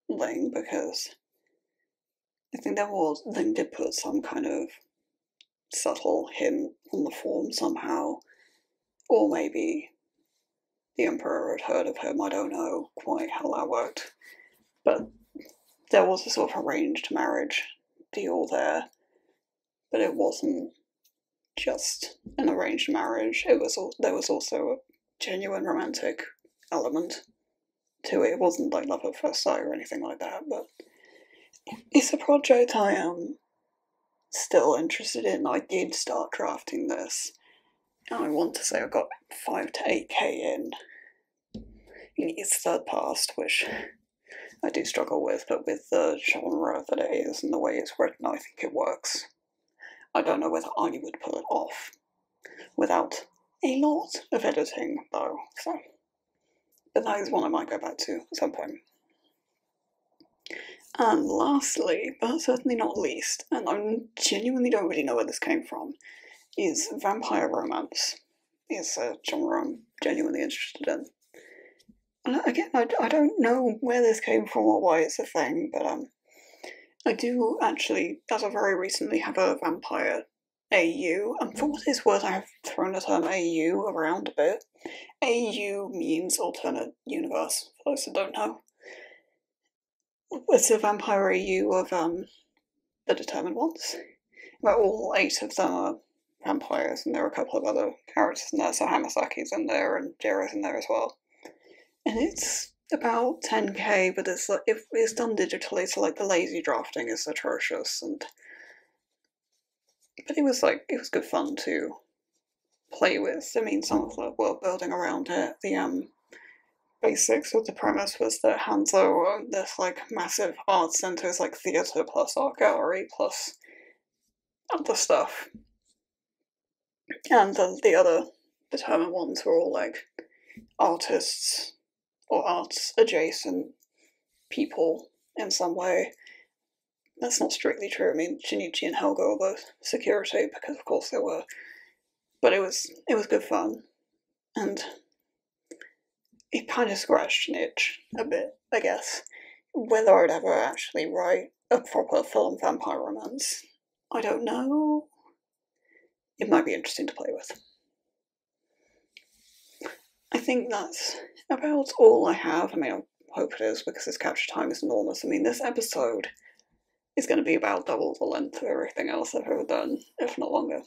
Ling because I think Ling did put some kind of subtle hint on the form somehow, or maybe the emperor had heard of him. I don't know quite how that worked, but there was a sort of arranged marriage deal there, but it wasn't just an arranged marriage. There was also a genuine romantic element to it. It wasn't like love at first sight or anything like that, but it's a project I am still interested in. I did start drafting this, and I want to say I got 5 to 8k in. It's third past, which I do struggle with, but with the genre that it is and the way it's written, I think it works. I don't know whether I would pull it off without a lot of editing, though, so. But that is one I might go back to at some point. And lastly, but certainly not least, and I genuinely don't really know where this came from, is vampire romance. It's a genre I'm genuinely interested in. Again, I don't know where this came from or why it's a thing, but I do actually, as of very recently, have a vampire AU, and for what it's worth, I have thrown the term AU around a bit. AU means alternate universe, for those that don't know. It's a vampire AU of the Determined Ones, where all 8 of them are vampires, and there are a couple of other characters in there, so Hamasaki's in there, and Jiro's in there as well. And it's about 10k, but it's like, if it's done digitally, so like the lazy drafting is atrocious, but it was good fun to play with. I mean, some of the world building around it, the basics of the premise was that Hanzo owned this like massive art centre, like theatre plus art gallery plus other stuff, and the other Determined Ones were all like artists or arts adjacent people in some way. That's not strictly true. I mean, Shinichi and Helga were both security, because of course they were. But it was good fun, and it kind of scratched an itch a bit, I guess. Whether I'd ever actually write a proper full-on vampire romance, I don't know. It might be interesting to play with. I think that's about all I have. I mean, I hope it is, because this capture time is enormous. I mean, this episode is going to be about double the length of everything else I've ever done, if not longer.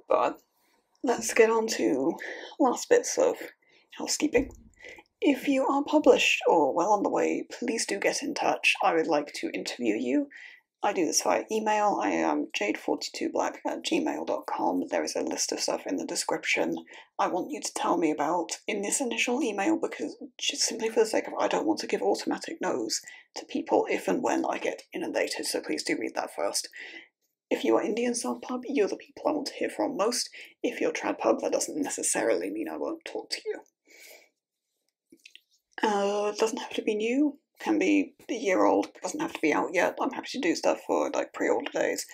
But let's get on to last bits of housekeeping. If you are published or well on the way, please do get in touch. I would like to interview you. I do this via email. I am jade42black@gmail.com. There is a list of stuff in the description I want you to tell me about in this initial email, because just simply for the sake of I don't want to give automatic no's to people if and when I get inundated, so please do read that first. If you are Indian South Pub, you're the people I want to hear from most. If you're Trad Pub, that doesn't necessarily mean I won't talk to you. Doesn't have to be new. Can be a year old, doesn't have to be out yet. I'm happy to do stuff for like pre-order days,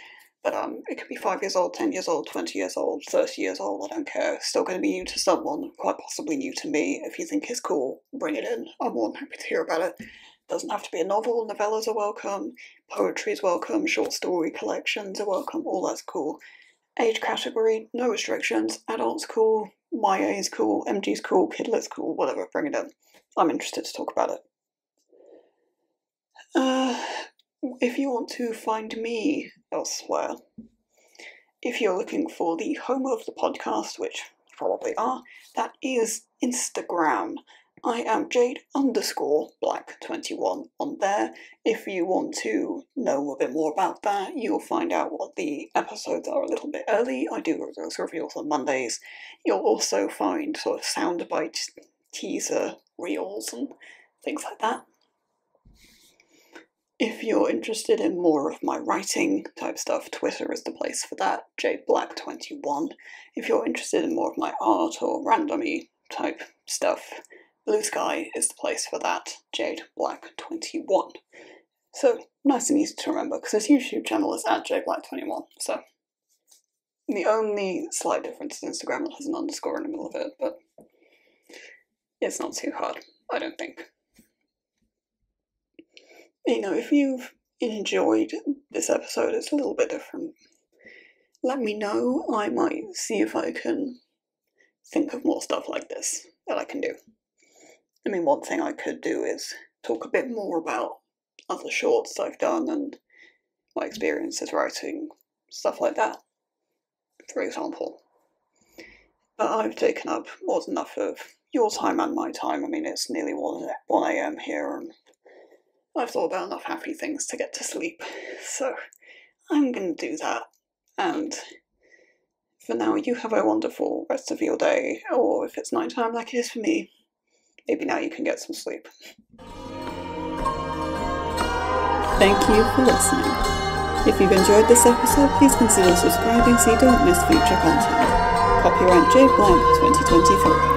but it could be 5 years old, 10 years old, 20 years old, 30 years old, I don't care. It's still going to be new to someone, quite possibly new to me. If you think it's cool, bring it in. I'm more than happy to hear about it. Doesn't have to be a novel. Novellas are welcome, poetry is welcome, short story collections are welcome, all that's cool. Age category, no restrictions. Adults cool, YA's cool, MG's cool, kidlet's cool, whatever, bring it in. I'm interested to talk about it. If you want to find me elsewhere, if you're looking for the home of the podcast, which you probably are, that is Instagram. I am Jade_Black21 on there. If you want to know a bit more about that, you'll find out what the episodes are a little bit early. I do those reveals on Mondays. You'll also find sort of soundbite teaser reels and things like that. If you're interested in more of my writing type stuff, Twitter is the place for that, JadeBlack21. If you're interested in more of my art or randomy type stuff, Blue Sky is the place for that, JadeBlack21. So, nice and easy to remember, because his YouTube channel is at JadeBlack21, so the only slight difference is Instagram that has an underscore in the middle of it, but it's not too hard, I don't think. You know, if you've enjoyed this episode, it's a little bit different. Let me know. I might see if I can think of more stuff like this that I can do. I mean, one thing I could do is talk a bit more about other shorts I've done and my experiences writing, stuff like that, for example. But I've taken up more than enough of your time and my time. I mean, it's nearly 1 a.m. here, and I've thought about enough happy things to get to sleep, so I'm going to do that. And for now, you have a wonderful rest of your day, or if it's nighttime like it is for me, maybe now you can get some sleep. Thank you for listening. If you've enjoyed this episode, please consider subscribing so you don't miss future content. Copyright Jade Black 2023.